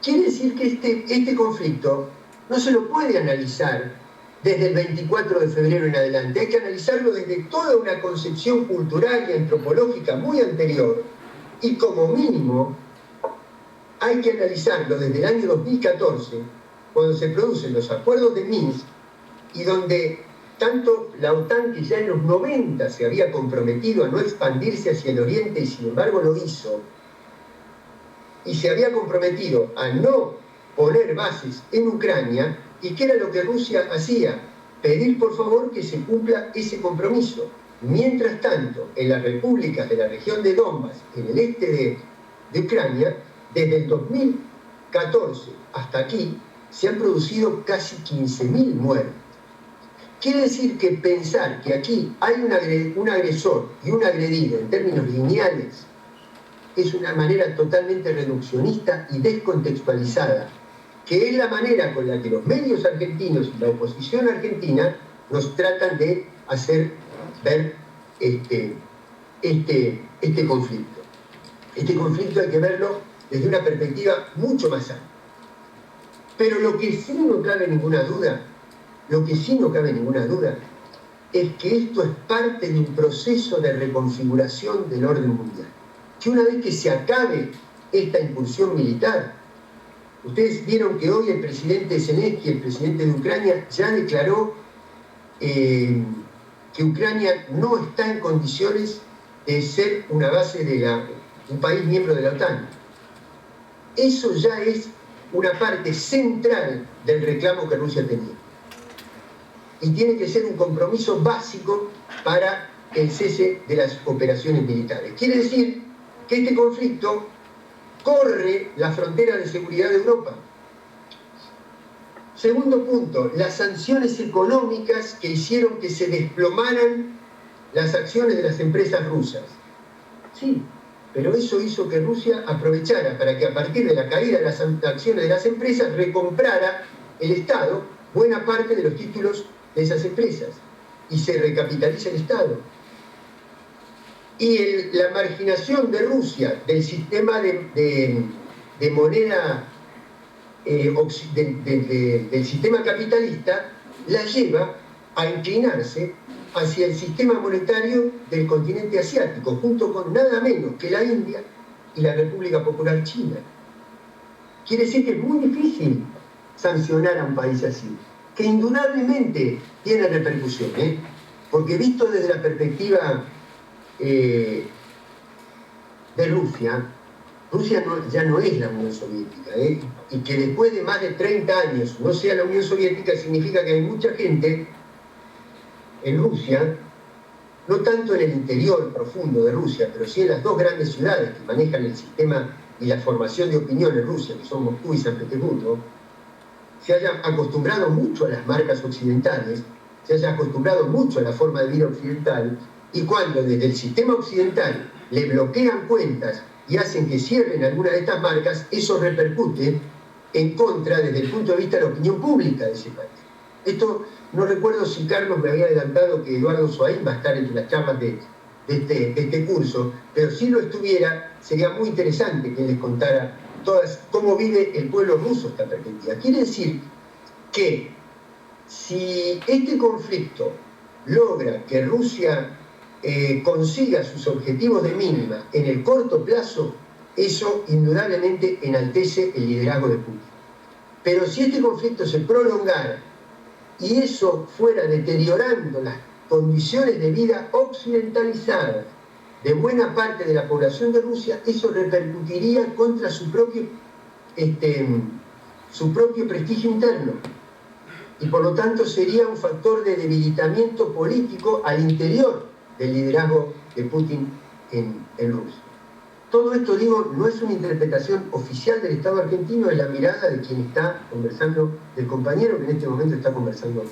Quiere decir que este conflicto no se lo puede analizar desde el 24 de febrero en adelante, hay que analizarlo desde toda una concepción cultural y antropológica muy anterior, y como mínimo hay que analizarlo desde el año 2014, cuando se producen los acuerdos de Minsk y donde tanto la OTAN, que ya en los 90 se había comprometido a no expandirse hacia el oriente y sin embargo lo hizo, y se había comprometido a no poner bases en Ucrania, ¿y qué era lo que Rusia hacía? Pedir por favor que se cumpla ese compromiso. Mientras tanto, en las repúblicas de la región de Donbass, en el este de Ucrania, desde el 2014 hasta aquí, se han producido casi 15.000 muertes. Quiere decir que pensar que aquí hay un agresor y un agredido en términos lineales es una manera totalmente reduccionista y descontextualizada, que es la manera con la que los medios argentinos y la oposición argentina nos tratan de hacer ver este conflicto. Este conflicto hay que verlo desde una perspectiva mucho más amplia. Pero lo que sí no cabe ninguna duda, es que esto es parte de un proceso de reconfiguración del orden mundial. Que una vez que se acabe esta incursión militar, ustedes vieron que hoy el presidente Zelensky, el presidente de Ucrania, ya declaró que Ucrania no está en condiciones de ser una base de un país miembro de la OTAN. Eso ya es una parte central del reclamo que Rusia tenía. Y tiene que ser un compromiso básico para el cese de las operaciones militares. Quiere decir que este conflicto corre la frontera de seguridad de Europa. Segundo punto, las sanciones económicas que hicieron que se desplomaran las acciones de las empresas rusas. Sí, pero eso hizo que Rusia aprovechara para que a partir de la caída de las acciones de las empresas recomprara el Estado buena parte de los títulos de esas empresas y se recapitaliza el Estado. Y la marginación de Rusia del sistema de moneda del sistema capitalista la lleva a inclinarse hacia el sistema monetario del continente asiático, junto con nada menos que la India y la República Popular China. Quiere decir que es muy difícil sancionar a un país así, que indudablemente tiene repercusiones, porque visto desde la perspectiva de Rusia ya no es la Unión Soviética, y que después de más de 30 años no sea la Unión Soviética significa que hay mucha gente en Rusia, no tanto en el interior profundo de Rusia, pero sí en las dos grandes ciudades que manejan el sistema y la formación de opinión en Rusia, que son Moscú y San Petersburgo, se haya acostumbrado mucho a las marcas occidentales, se haya acostumbrado mucho a la forma de vida occidental, y cuando desde el sistema occidental le bloquean cuentas y hacen que cierren alguna de estas marcas, eso repercute en contra desde el punto de vista de la opinión pública de ese país. Esto, no recuerdo si Carlos me había adelantado que Eduardo Soaín va a estar entre las charlas de este curso, pero si lo estuviera, sería muy interesante que les contara cómo vive el pueblo ruso esta perspectiva. Quiere decir que si este conflicto logra que Rusia consiga sus objetivos de mínima en el corto plazo, eso indudablemente enaltece el liderazgo de Putin. Pero si este conflicto se prolongara y eso fuera deteriorando las condiciones de vida occidentalizadas de buena parte de la población de Rusia, eso repercutiría contra su propio prestigio interno. Y por lo tanto sería un factor de debilitamiento político al interior del liderazgo de Putin en Rusia. Todo esto, digo, no es una interpretación oficial del Estado argentino, es la mirada de quien está conversando, del compañero que en este momento está conversando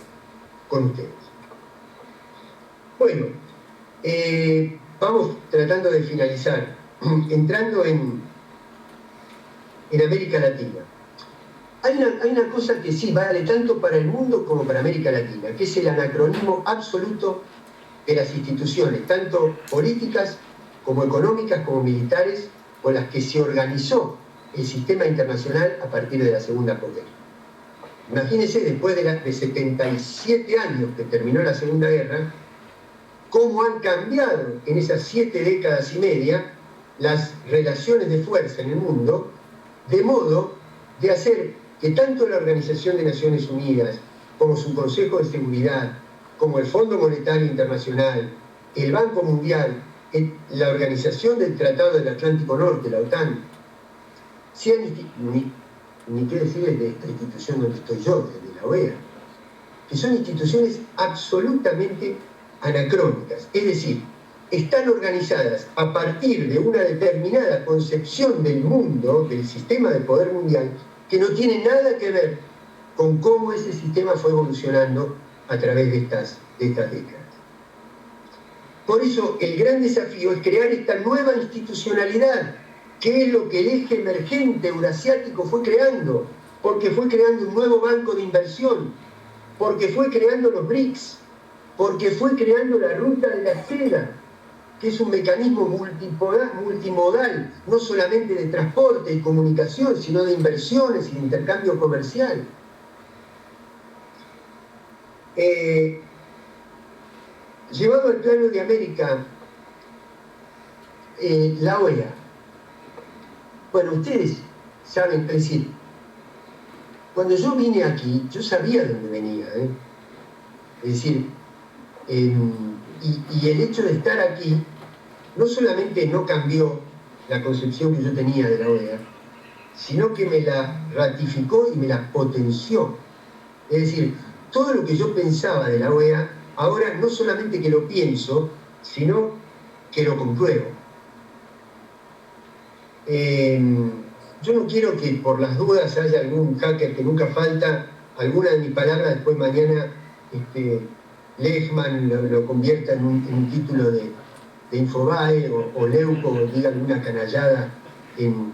con ustedes. Bueno, vamos tratando de finalizar, entrando en América Latina. Hay una cosa que sí vale tanto para el mundo como para América Latina, que es el anacronismo absoluto de las instituciones, tanto políticas como económicas, como militares, con las que se organizó el sistema internacional a partir de la Segunda Guerra. Imagínense, después de 77 años que terminó la Segunda Guerra, cómo han cambiado en esas 7 décadas y media las relaciones de fuerza en el mundo, de modo de hacer que tanto la Organización de Naciones Unidas como su Consejo de Seguridad, como el Fondo Monetario Internacional, el Banco Mundial, la Organización del Tratado del Atlántico Norte, la OTAN, sean ni qué decirles de esta institución donde estoy yo, de la OEA, que son instituciones absolutamente anacrónicas, es decir, están organizadas a partir de una determinada concepción del mundo, del sistema de poder mundial, que no tiene nada que ver con cómo ese sistema fue evolucionando a través de estas décadas. Por eso el gran desafío es crear esta nueva institucionalidad, que es lo que el eje emergente eurasiático fue creando, porque fue creando un nuevo banco de inversión, porque fue creando los BRICS, porque fue creando la ruta de la seda, que es un mecanismo multimodal, no solamente de transporte y comunicación, sino de inversiones y de intercambio comercial. Llevado al plano de América, la OEA. Bueno, ustedes saben, es decir, cuando yo vine aquí, yo sabía de dónde venía, ¿eh? Es decir, y el hecho de estar aquí no solamente no cambió la concepción que yo tenía de la OEA, sino que me la ratificó y me la potenció. Es decir, todo lo que yo pensaba de la OEA, ahora no solamente que lo pienso, sino que lo compruebo. Yo no quiero que por las dudas haya algún hacker que nunca falta, alguna de mis palabras después mañana Lehman lo convierta en un título de Infobae o Leuco o diga alguna canallada en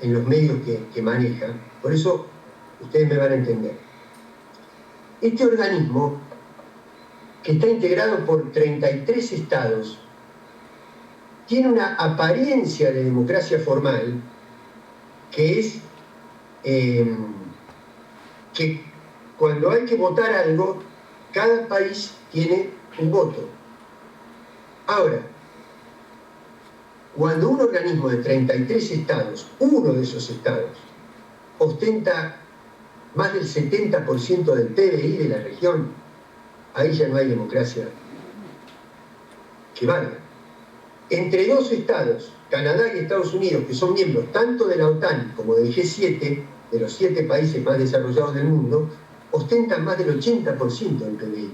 los medios que maneja. Por eso ustedes me van a entender. Este organismo, que está integrado por 33 estados, tiene una apariencia de democracia formal que es que cuando hay que votar algo, cada país tiene un voto. Ahora, cuando un organismo de 33 estados, uno de esos estados, ostenta más del 70% del PBI de la región, ahí ya no hay democracia que valga. Entre dos estados, Canadá y Estados Unidos, que son miembros tanto de la OTAN como del G7, de los 7 países más desarrollados del mundo, ostentan más del 80% del PBI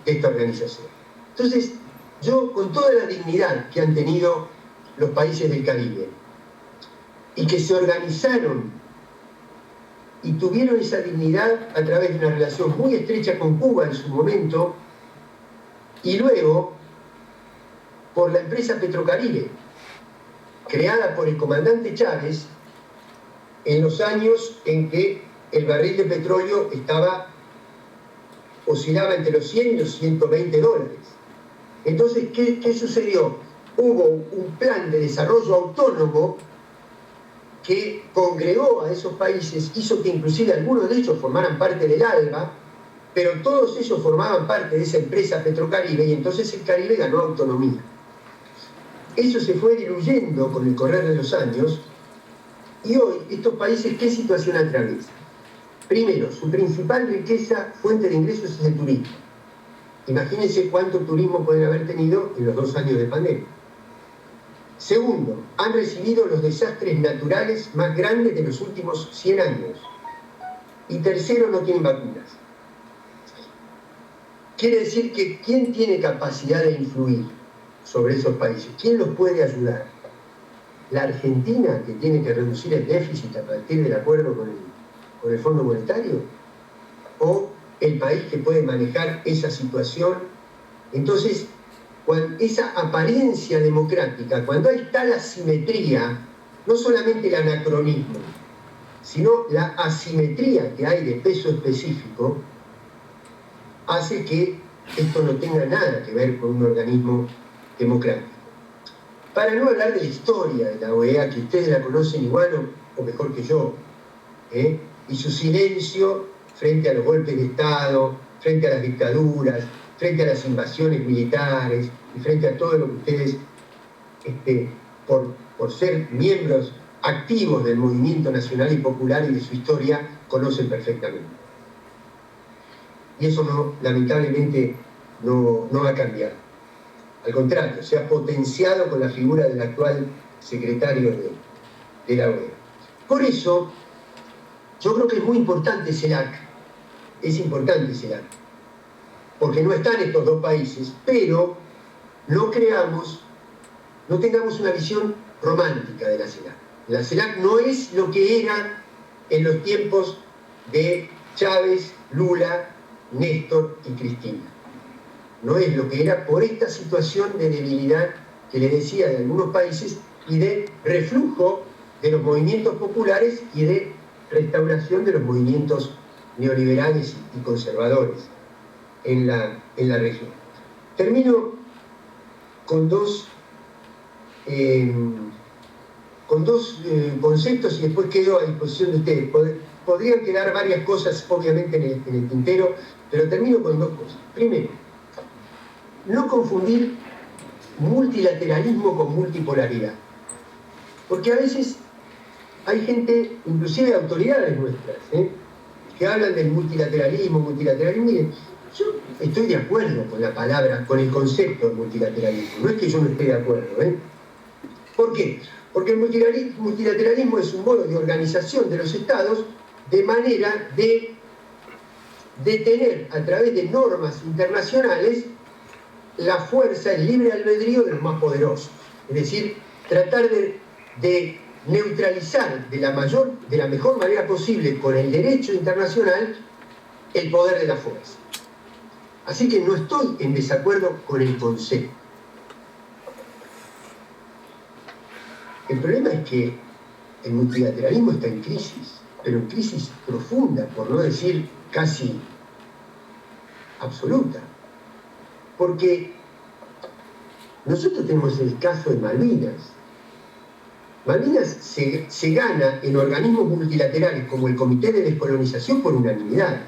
de esta organización. Entonces, yo, con toda la dignidad que han tenido los países del Caribe, y que se organizaron y tuvieron esa dignidad a través de una relación muy estrecha con Cuba en su momento, y luego por la empresa Petrocaribe, creada por el comandante Chávez en los años en que el barril de petróleo oscilaba entre los 100 y los 120 dólares. Entonces, ¿qué sucedió? Hubo un plan de desarrollo autónomo que congregó a esos países, hizo que inclusive algunos de ellos formaran parte del ALBA, pero todos ellos formaban parte de esa empresa Petrocaribe, y entonces el Caribe ganó autonomía. Eso se fue diluyendo con el correr de los años, y hoy estos países, ¿qué situación atraviesan? Primero, su principal riqueza, fuente de ingresos, es el turismo. Imagínense cuánto turismo pueden haber tenido en los 2 años de pandemia. Segundo, han recibido los desastres naturales más grandes de los últimos 100 años. Y tercero, no tienen vacunas. Quiere decir que ¿quién tiene capacidad de influir sobre esos países? ¿Quién los puede ayudar? ¿La Argentina, que tiene que reducir el déficit a partir del acuerdo con el Fondo Monetario? ¿O el país que puede manejar esa situación? Entonces, esa apariencia democrática, cuando hay tal asimetría, no solamente el anacronismo, sino la asimetría que hay de peso específico, hace que esto no tenga nada que ver con un organismo democrático. Para no hablar de la historia de la OEA, que ustedes la conocen igual o mejor que yo, y su silencio frente a los golpes de Estado, frente a las dictaduras, frente a las invasiones militares y frente a todo lo que ustedes, por ser miembros activos del movimiento nacional y popular y de su historia conocen perfectamente. Y eso no, lamentablemente no ha cambiado. Al contrario, se ha potenciado con la figura del actual secretario de la OEA. Por eso, yo creo que es muy importante CELAC. Es importante CELAC. Porque no están estos dos países, pero no tengamos una visión romántica de la CELAC. La CELAC no es lo que era en los tiempos de Chávez, Lula, Néstor y Cristina. No es lo que era por esta situación de debilidad que le decía de algunos países y de reflujo de los movimientos populares y de restauración de los movimientos neoliberales y conservadores en la región. Termino con dos conceptos y después quedo a disposición de ustedes. Podrían quedar varias cosas, obviamente, en el tintero, pero termino con dos cosas. Primero, no confundir multilateralismo con multipolaridad. Porque a veces hay gente, inclusive autoridades nuestras, que hablan del multilateralismo. Miren, yo estoy de acuerdo con la palabra, con el concepto de multilateralismo. No es que yo no esté de acuerdo. ¿Por qué? Porque el multilateralismo es un modo de organización de los estados de manera de tener a través de normas internacionales la fuerza, el libre albedrío de los más poderosos. Es decir, tratar de neutralizar de la mejor manera posible con el derecho internacional el poder de la fuerza. Así que no estoy en desacuerdo con el concepto. El problema es que el multilateralismo está en crisis, pero en crisis profunda, por no decir casi absoluta. Porque nosotros tenemos el caso de Malvinas. Malvinas se gana en organismos multilaterales como el Comité de Descolonización por unanimidad.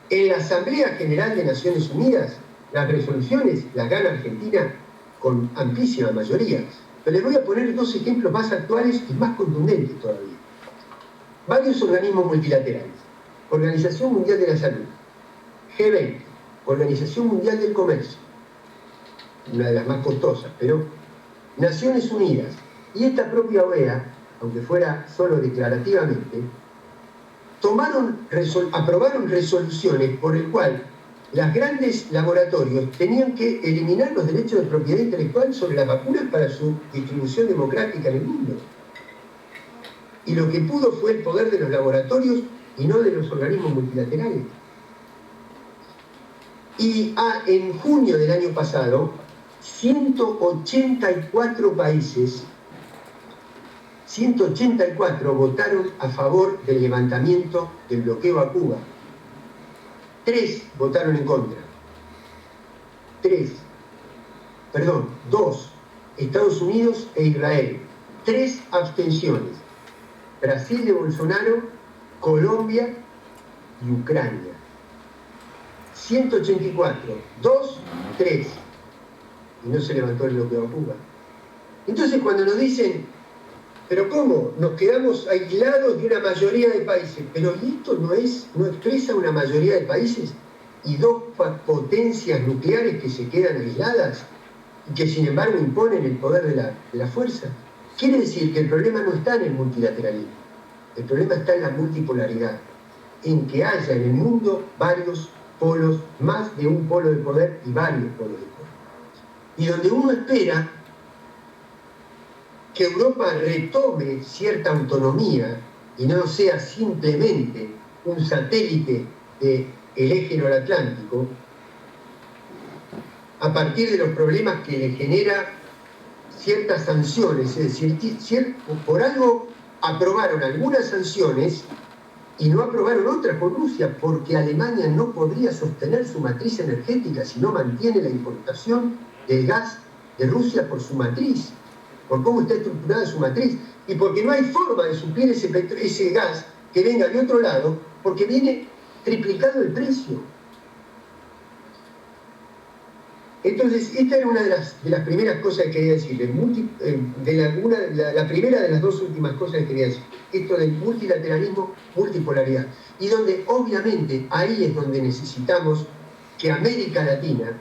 En la Asamblea General de Naciones Unidas, las resoluciones las gana Argentina con amplísima mayoría. Pero les voy a poner dos ejemplos más actuales y más contundentes todavía. Varios organismos multilaterales. Organización Mundial de la Salud, G20, Organización Mundial del Comercio, una de las más costosas, pero Naciones Unidas y esta propia OEA, aunque fuera solo declarativamente, aprobaron resoluciones por el cual los grandes laboratorios tenían que eliminar los derechos de propiedad intelectual sobre las vacunas para su distribución democrática en el mundo. Y lo que pudo fue el poder de los laboratorios y no de los organismos multilaterales. Y en junio del año pasado, 184 países, 184 votaron a favor del levantamiento del bloqueo a Cuba. 3 votaron en contra. 2, Estados Unidos e Israel. 3 abstenciones. Brasil de Bolsonaro, Colombia y Ucrania. 184, 2, 3. Y no se levantó el bloqueo a Cuba. Entonces cuando nos dicen, pero ¿cómo? Nos quedamos aislados de una mayoría de países. Pero esto no expresa una mayoría de países y dos potencias nucleares que se quedan aisladas y que sin embargo imponen el poder de la fuerza. Quiere decir que el problema no está en el multilateralismo. El problema está en la multipolaridad. En que haya en el mundo varios polos, más de un polo de poder y varios polos de poder. Y donde uno espera que Europa retome cierta autonomía y no sea simplemente un satélite del eje noratlántico, a partir de los problemas que le genera ciertas sanciones, es decir, por algo aprobaron algunas sanciones y no aprobaron otras con Rusia, porque Alemania no podría sostener su matriz energética si no mantiene la importación del gas de Rusia por su matriz, por cómo está estructurada su matriz, y porque no hay forma de suplir ese gas que venga de otro lado, porque viene triplicado el precio. Entonces, esta era una de las primeras cosas que quería decirle. La primera de las dos últimas cosas que quería decir. Esto del multilateralismo, multipolaridad. Y donde, obviamente, ahí es donde necesitamos que América Latina,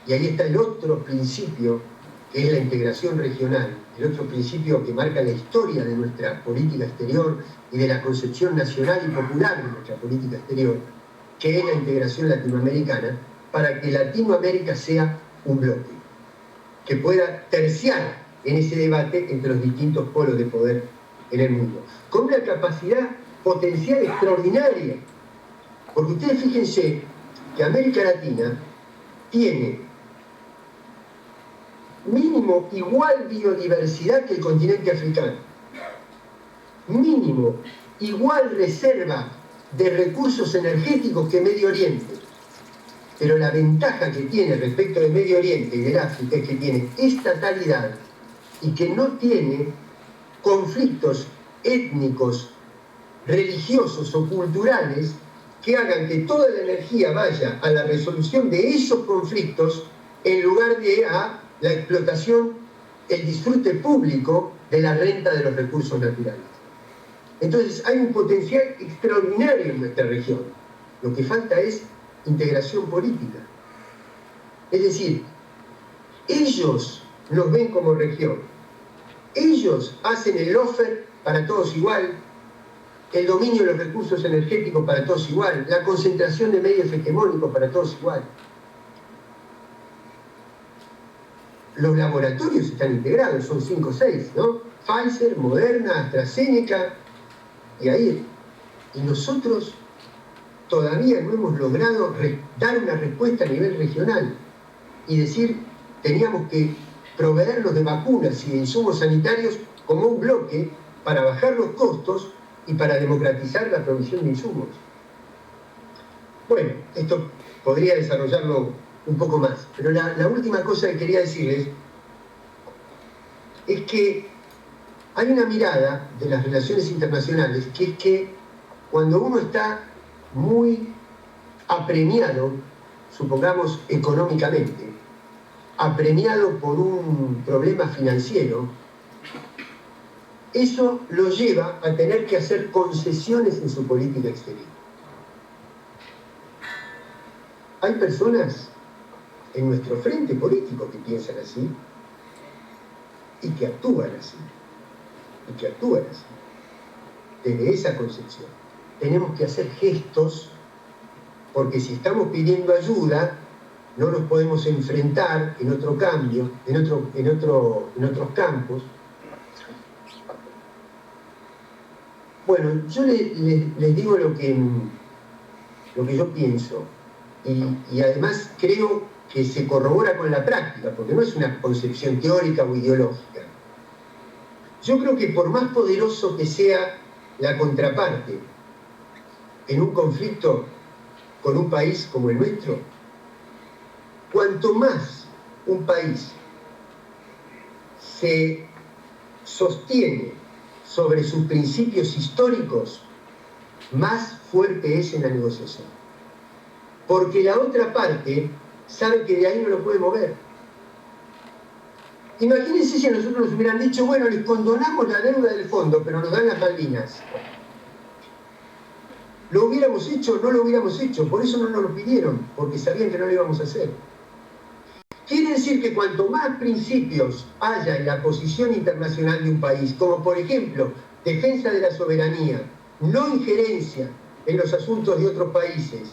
y ahí está el otro principio, que es la integración regional, el otro principio que marca la historia de nuestra política exterior y de la concepción nacional y popular de nuestra política exterior, que es la integración latinoamericana, para que Latinoamérica sea un bloque, que pueda terciar en ese debate entre los distintos polos de poder en el mundo, con una capacidad potencial extraordinaria. Porque ustedes fíjense que América Latina tiene mínimo igual biodiversidad que el continente africano, mínimo igual reserva de recursos energéticos que Medio Oriente. Pero la ventaja que tiene respecto del Medio Oriente y del África es que tiene estatalidad y que no tiene conflictos étnicos, religiosos o culturales que hagan que toda la energía vaya a la resolución de esos conflictos en lugar de a la explotación, el disfrute público de la renta de los recursos naturales. Entonces hay un potencial extraordinario en nuestra región. Lo que falta es integración política. Es decir, ellos nos ven como región. Ellos hacen el offer para todos igual, el dominio de los recursos energéticos para todos igual, la concentración de medios hegemónicos para todos igual. Los laboratorios están integrados, son 5 o 6, ¿no? Pfizer, Moderna, AstraZeneca, y ahí. Y nosotros todavía no hemos logrado dar una respuesta a nivel regional y decir, teníamos que proveernos de vacunas y de insumos sanitarios como un bloque para bajar los costos y para democratizar la provisión de insumos. Bueno, esto podría desarrollarlo un poco más, pero la última cosa que quería decirles es que hay una mirada de las relaciones internacionales que es que cuando uno está muy apremiado, supongamos económicamente, apremiado por un problema financiero, eso lo lleva a tener que hacer concesiones en su política exterior. Hay personas en nuestro frente político que piensan así y que actúan así, desde esa concepción. Tenemos que hacer gestos, porque si estamos pidiendo ayuda, no nos podemos enfrentar en otro cambio, en otros campos. Bueno, yo les digo lo que yo pienso, y además creo que se corrobora con la práctica, porque no es una concepción teórica o ideológica. Yo creo que por más poderoso que sea la contraparte en un conflicto con un país como el nuestro, cuanto más un país se sostiene sobre sus principios históricos, más fuerte es en la negociación. Porque la otra parte sabe que de ahí no lo puede mover. Imagínense si a nosotros nos hubieran dicho, bueno, les condonamos la deuda del fondo, pero nos dan las Malvinas. ¿Lo hubiéramos hecho o no lo hubiéramos hecho? Por eso no nos lo pidieron, porque sabían que no lo íbamos a hacer. Quiere decir que cuanto más principios haya en la posición internacional de un país, como por ejemplo, defensa de la soberanía, no injerencia en los asuntos de otros países,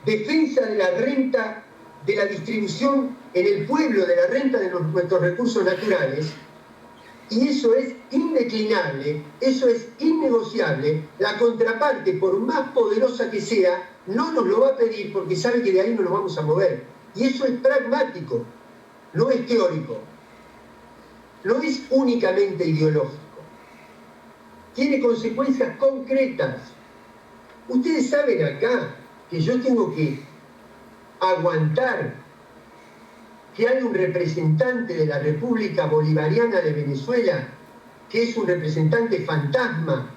defensa de la renta, de la distribución en el pueblo de la renta de nuestros recursos naturales, y eso es indeclinable, eso es innegociable, la contraparte, por más poderosa que sea, no nos lo va a pedir porque sabe que de ahí no nos vamos a mover. Y eso es pragmático, no es teórico, no es únicamente ideológico. Tiene consecuencias concretas. Ustedes saben acá que yo tengo que aguantar que hay un representante de la República Bolivariana de Venezuela que es un representante fantasma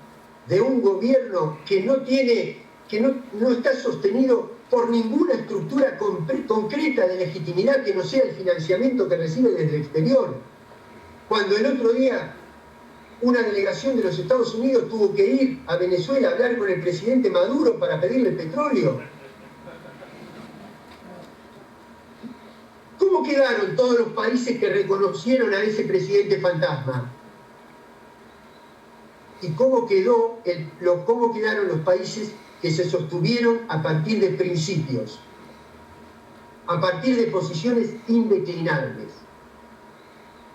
de un gobierno que no tiene que no está sostenido por ninguna estructura concreta de legitimidad que no sea el financiamiento que recibe desde el exterior. Cuando el otro día una delegación de los Estados Unidos tuvo que ir a Venezuela a hablar con el presidente Maduro para pedirle petróleo. ¿Cómo quedaron todos los países que reconocieron a ese presidente fantasma? ¿Y cómo quedaron los países que se sostuvieron a partir de principios, a partir de posiciones indeclinables?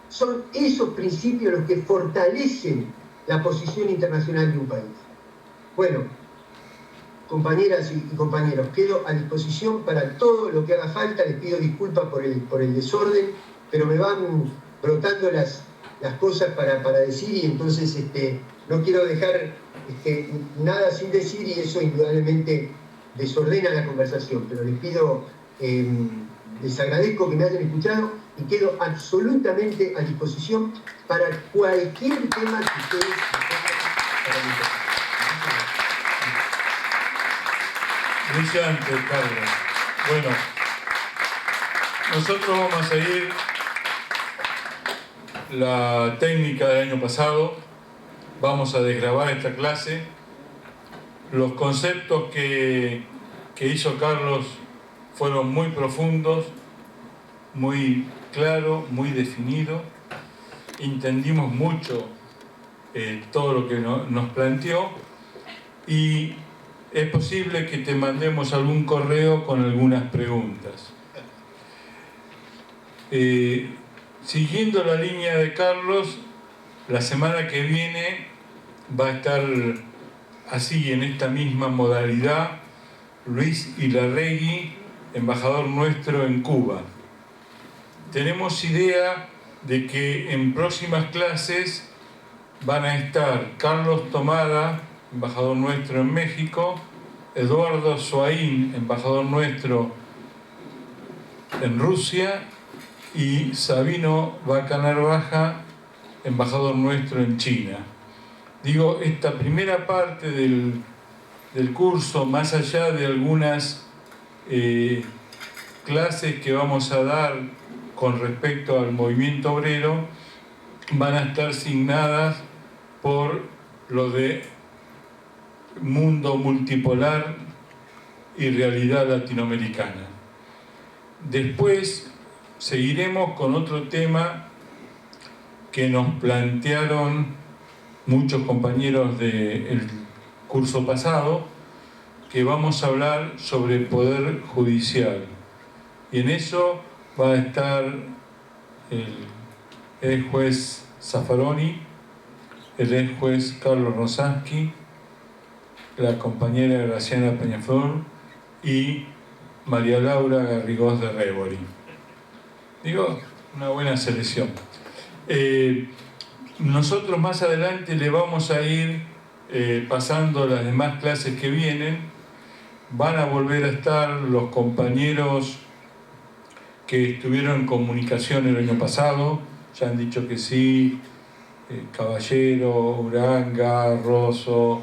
Son esos principios los que fortalecen la posición internacional de un país. Bueno, compañeras y compañeros, quedo a disposición para todo lo que haga falta. Les pido disculpas por el desorden, pero me van brotando las cosas para decir, y entonces no quiero dejar nada sin decir, y eso indudablemente desordena la conversación. Pero les pido, les agradezco que me hayan escuchado y quedo absolutamente a disposición para cualquier tema que ustedes tengan. Brillante, Carlos. Bueno, nosotros vamos a seguir la técnica del año pasado. Vamos a desgravar esta clase. Los conceptos que hizo Carlos fueron muy profundos, muy claros, muy definidos. Entendimos mucho todo lo que nos planteó, y es posible que te mandemos algún correo con algunas preguntas. Siguiendo la línea de Carlos, la semana que viene va a estar así, en esta misma modalidad, Luis Ilarregui, embajador nuestro en Cuba. Tenemos idea de que en próximas clases van a estar Carlos Tomada, embajador nuestro en México, Eduardo Soaín, embajador nuestro en Rusia, y Sabino Vaca Narvaja, embajador nuestro en China. Digo, esta primera parte del curso, más allá de algunas clases que vamos a dar con respecto al movimiento obrero, van a estar asignadas por lo de mundo multipolar y realidad latinoamericana. Después seguiremos con otro tema que nos plantearon muchos compañeros del curso pasado, que vamos a hablar sobre el poder judicial. Y en eso va a estar el juez Zaffaroni, el ex juez Carlos Rosansky, la compañera Graciana Peñaflor y María Laura Garrigós de Rébori. Digo, una buena selección. Nosotros más adelante le vamos a ir pasando las demás clases que vienen. Van a volver a estar los compañeros que estuvieron en comunicación el año pasado, ya han dicho que sí, Caballero, Uranga, Rosso,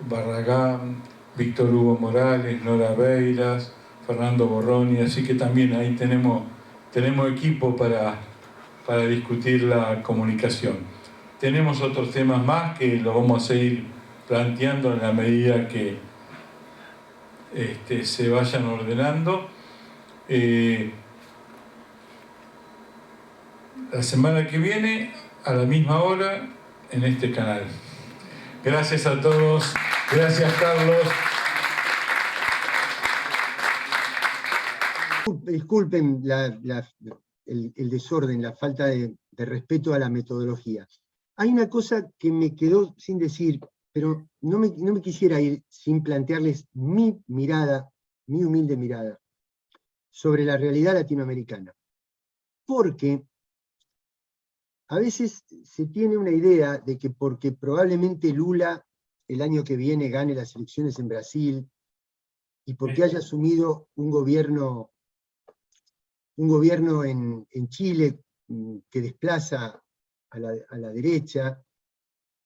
Barragán, Víctor Hugo Morales, Nora Beiras, Fernando Borroni, así que también ahí tenemos equipo para discutir la comunicación. Tenemos otros temas más que los vamos a ir planteando en la medida que se vayan ordenando. La semana que viene, a la misma hora, en este canal. Gracias a todos. Gracias, Carlos. Disculpen el desorden, la falta de respeto a la metodología. Hay una cosa que me quedó sin decir, pero no me quisiera ir sin plantearles mi mirada, mi humilde mirada, sobre la realidad latinoamericana. Porque a veces se tiene una idea de que porque probablemente Lula el año que viene gane las elecciones en Brasil, y porque haya asumido un gobierno en Chile que desplaza a la derecha,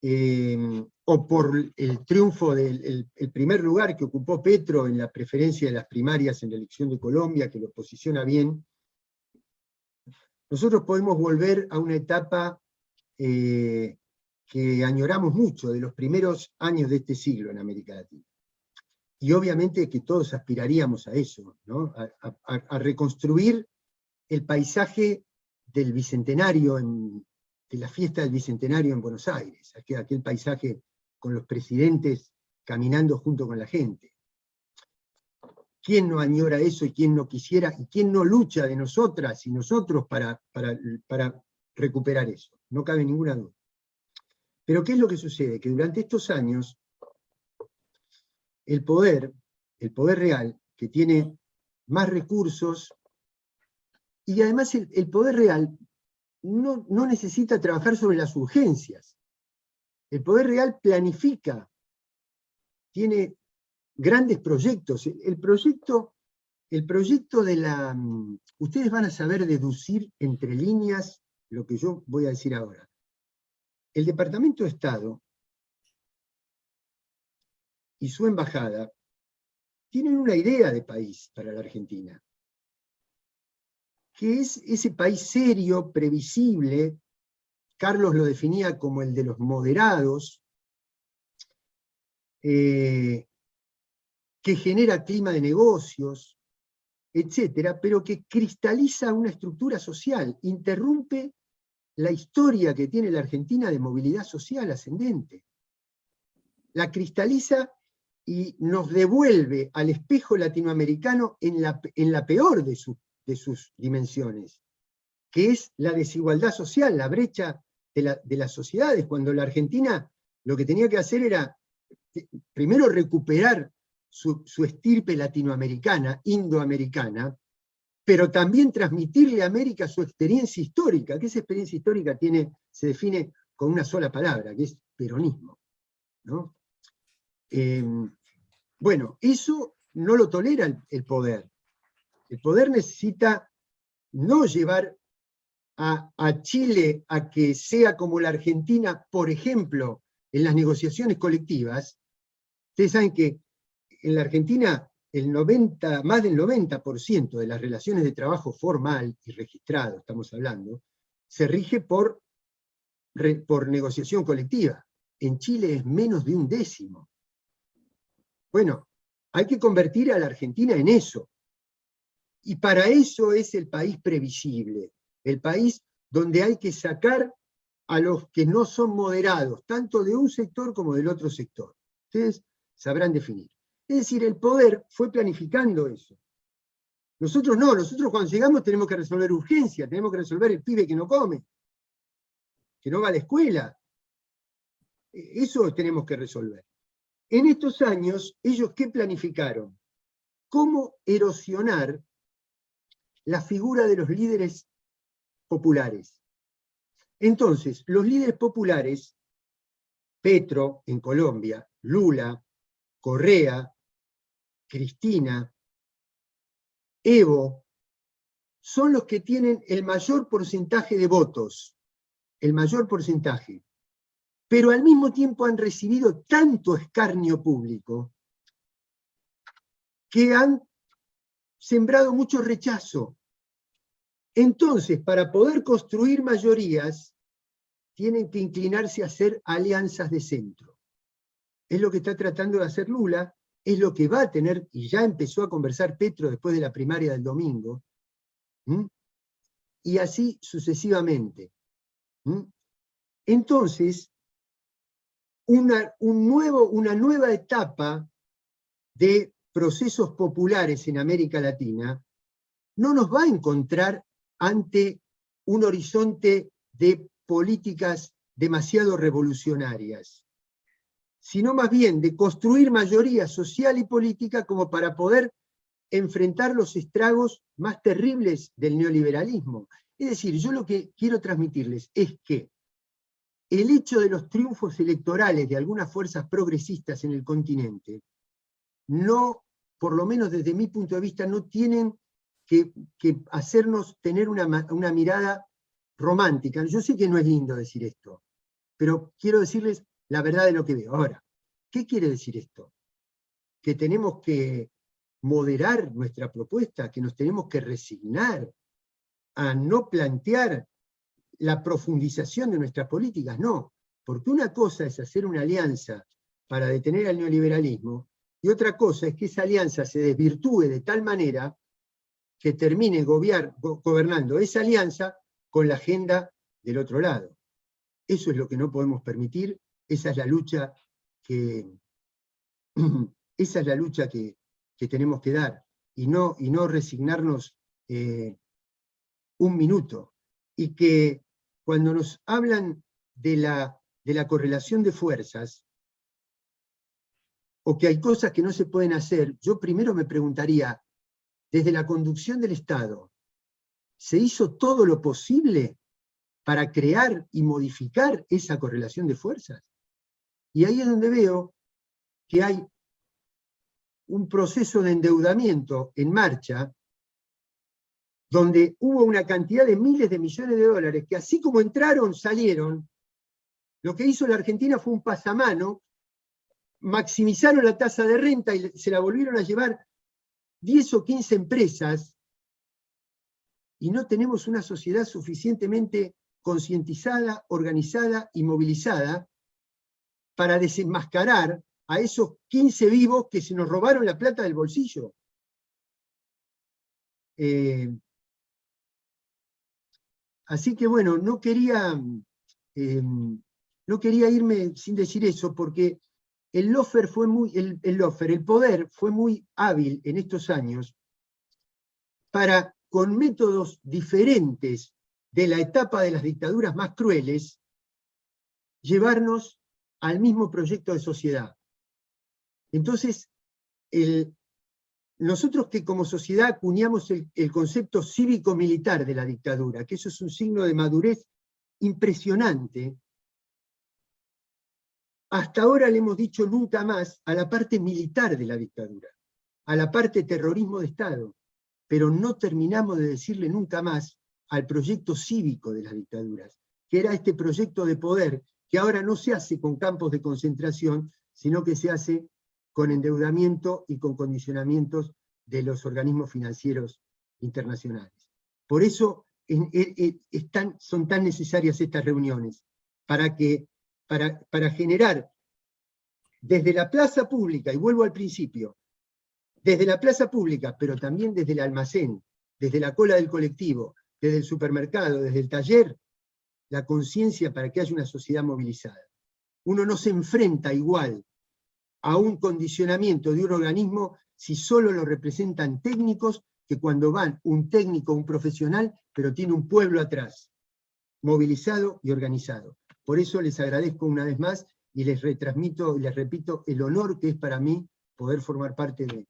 o por el triunfo del el primer lugar que ocupó Petro en la preferencia de las primarias en la elección de Colombia, que lo posiciona bien, nosotros podemos volver a una etapa que añoramos mucho, de los primeros años de este siglo en América Latina. Y obviamente que todos aspiraríamos a eso, ¿no? A reconstruir el paisaje del Bicentenario, de la fiesta del Bicentenario en Buenos Aires, aquel paisaje con los presidentes caminando junto con la gente. ¿Quién no añora eso y quién no quisiera, y quién no lucha de nosotras y nosotros para recuperar eso? No cabe ninguna duda. Pero ¿qué es lo que sucede? Que durante estos años, el poder real, que tiene más recursos, y además el poder real no necesita trabajar sobre las urgencias. El poder real planifica, tiene grandes proyectos. El proyecto de la... Ustedes van a saber deducir entre líneas lo que yo voy a decir ahora. El Departamento de Estado y su embajada tienen una idea de país para la Argentina, que es ese país serio, previsible. Carlos lo definía como el de los moderados, que genera clima de negocios, etcétera, pero que cristaliza una estructura social, interrumpe la historia que tiene la Argentina de movilidad social ascendente. La cristaliza y nos devuelve al espejo latinoamericano en la peor de sus dimensiones, que es la desigualdad social, la brecha de las sociedades, cuando la Argentina lo que tenía que hacer era primero recuperar su estirpe latinoamericana, indoamericana, pero también transmitirle a América su experiencia histórica, que esa experiencia histórica se define con una sola palabra, que es peronismo, ¿no? Bueno, eso no lo tolera el poder. El poder necesita no llevar a Chile a que sea como la Argentina, por ejemplo, en las negociaciones colectivas. Ustedes saben que en la Argentina más del 90% de las relaciones de trabajo formal y registrado, estamos hablando, se rige por negociación colectiva. En Chile es menos de 1/10. Bueno, hay que convertir a la Argentina en eso. Y para eso es el país previsible, el país donde hay que sacar a los que no son moderados, tanto de un sector como del otro sector. Ustedes sabrán definir. Es decir, el poder fue planificando eso. Nosotros no, nosotros cuando llegamos tenemos que resolver urgencias, tenemos que resolver el pibe que no come, que no va a la escuela. Eso tenemos que resolver. En estos años, ¿ellos qué planificaron? ¿Cómo erosionar la figura de los líderes populares? Entonces, los líderes populares, Petro en Colombia, Lula, Correa, Cristina, Evo, son los que tienen el mayor porcentaje de votos, el mayor porcentaje, pero al mismo tiempo han recibido tanto escarnio público que han sembrado mucho rechazo. Entonces, para poder construir mayorías, tienen que inclinarse a hacer alianzas de centro. Es lo que está tratando de hacer Lula, es lo que va a tener, y ya empezó a conversar Petro después de la primaria del domingo, y así sucesivamente. Entonces, una nueva etapa de procesos populares en América Latina no nos va a encontrar ante un horizonte de políticas demasiado revolucionarias, sino más bien de construir mayoría social y política como para poder enfrentar los estragos más terribles del neoliberalismo. Es decir, yo lo que quiero transmitirles es que el hecho de los triunfos electorales de algunas fuerzas progresistas en el continente, no, por lo menos desde mi punto de vista, no tienen que hacernos tener una mirada romántica. Yo sé que no es lindo decir esto, pero quiero decirles, la verdad de lo que veo. Ahora, ¿qué quiere decir esto? Que tenemos que moderar nuestra propuesta, que nos tenemos que resignar a no plantear la profundización de nuestras políticas, no, porque una cosa es hacer una alianza para detener al neoliberalismo, y otra cosa es que esa alianza se desvirtúe de tal manera que termine gobernando esa alianza con la agenda del otro lado. Eso es lo que no podemos permitir, esa es la lucha que tenemos que dar, y no resignarnos un minuto. Y que cuando nos hablan de la correlación de fuerzas, o que hay cosas que no se pueden hacer, yo primero me preguntaría, desde la conducción del Estado, ¿se hizo todo lo posible para crear y modificar esa correlación de fuerzas? Y ahí es donde veo que hay un proceso de endeudamiento en marcha, donde hubo una cantidad de miles de millones de dólares que así como entraron, salieron. Lo que hizo la Argentina fue un pasamano, maximizaron la tasa de renta y se la volvieron a llevar 10 o 15 empresas, y no tenemos una sociedad suficientemente concientizada, organizada y movilizada para desenmascarar a esos 15 vivos que se nos robaron la plata del bolsillo. Así que bueno, no quería irme sin decir eso, porque el poder fue muy hábil en estos años para, con métodos diferentes de la etapa de las dictaduras más crueles, llevarnos al mismo proyecto de sociedad. Entonces, nosotros que como sociedad acuñamos el concepto cívico-militar de la dictadura, que eso es un signo de madurez impresionante, hasta ahora le hemos dicho nunca más a la parte militar de la dictadura, a la parte terrorismo de Estado, pero no terminamos de decirle nunca más al proyecto cívico de las dictaduras, que era este proyecto de poder que ahora no se hace con campos de concentración, sino que se hace con endeudamiento y con condicionamientos de los organismos financieros internacionales. Por eso son tan necesarias estas reuniones, para generar desde la plaza pública, y vuelvo al principio, desde la plaza pública, pero también desde el almacén, desde la cola del colectivo, desde el supermercado, desde el taller, la conciencia para que haya una sociedad movilizada. Uno no se enfrenta igual a un condicionamiento de un organismo si solo lo representan técnicos, que cuando van un técnico, un profesional, pero tiene un pueblo atrás, movilizado y organizado. Por eso les agradezco una vez más y les retransmito y les repito el honor que es para mí poder formar parte de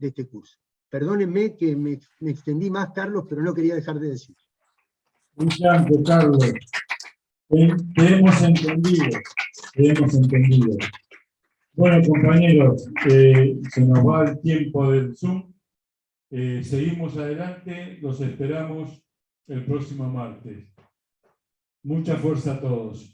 este curso. Perdónenme que me extendí más, Carlos, pero no quería dejar de decir. Brillante, Carlos. Te hemos entendido. Bueno, compañeros, se nos va el tiempo del Zoom. Seguimos adelante, los esperamos el próximo martes. Mucha fuerza a todos.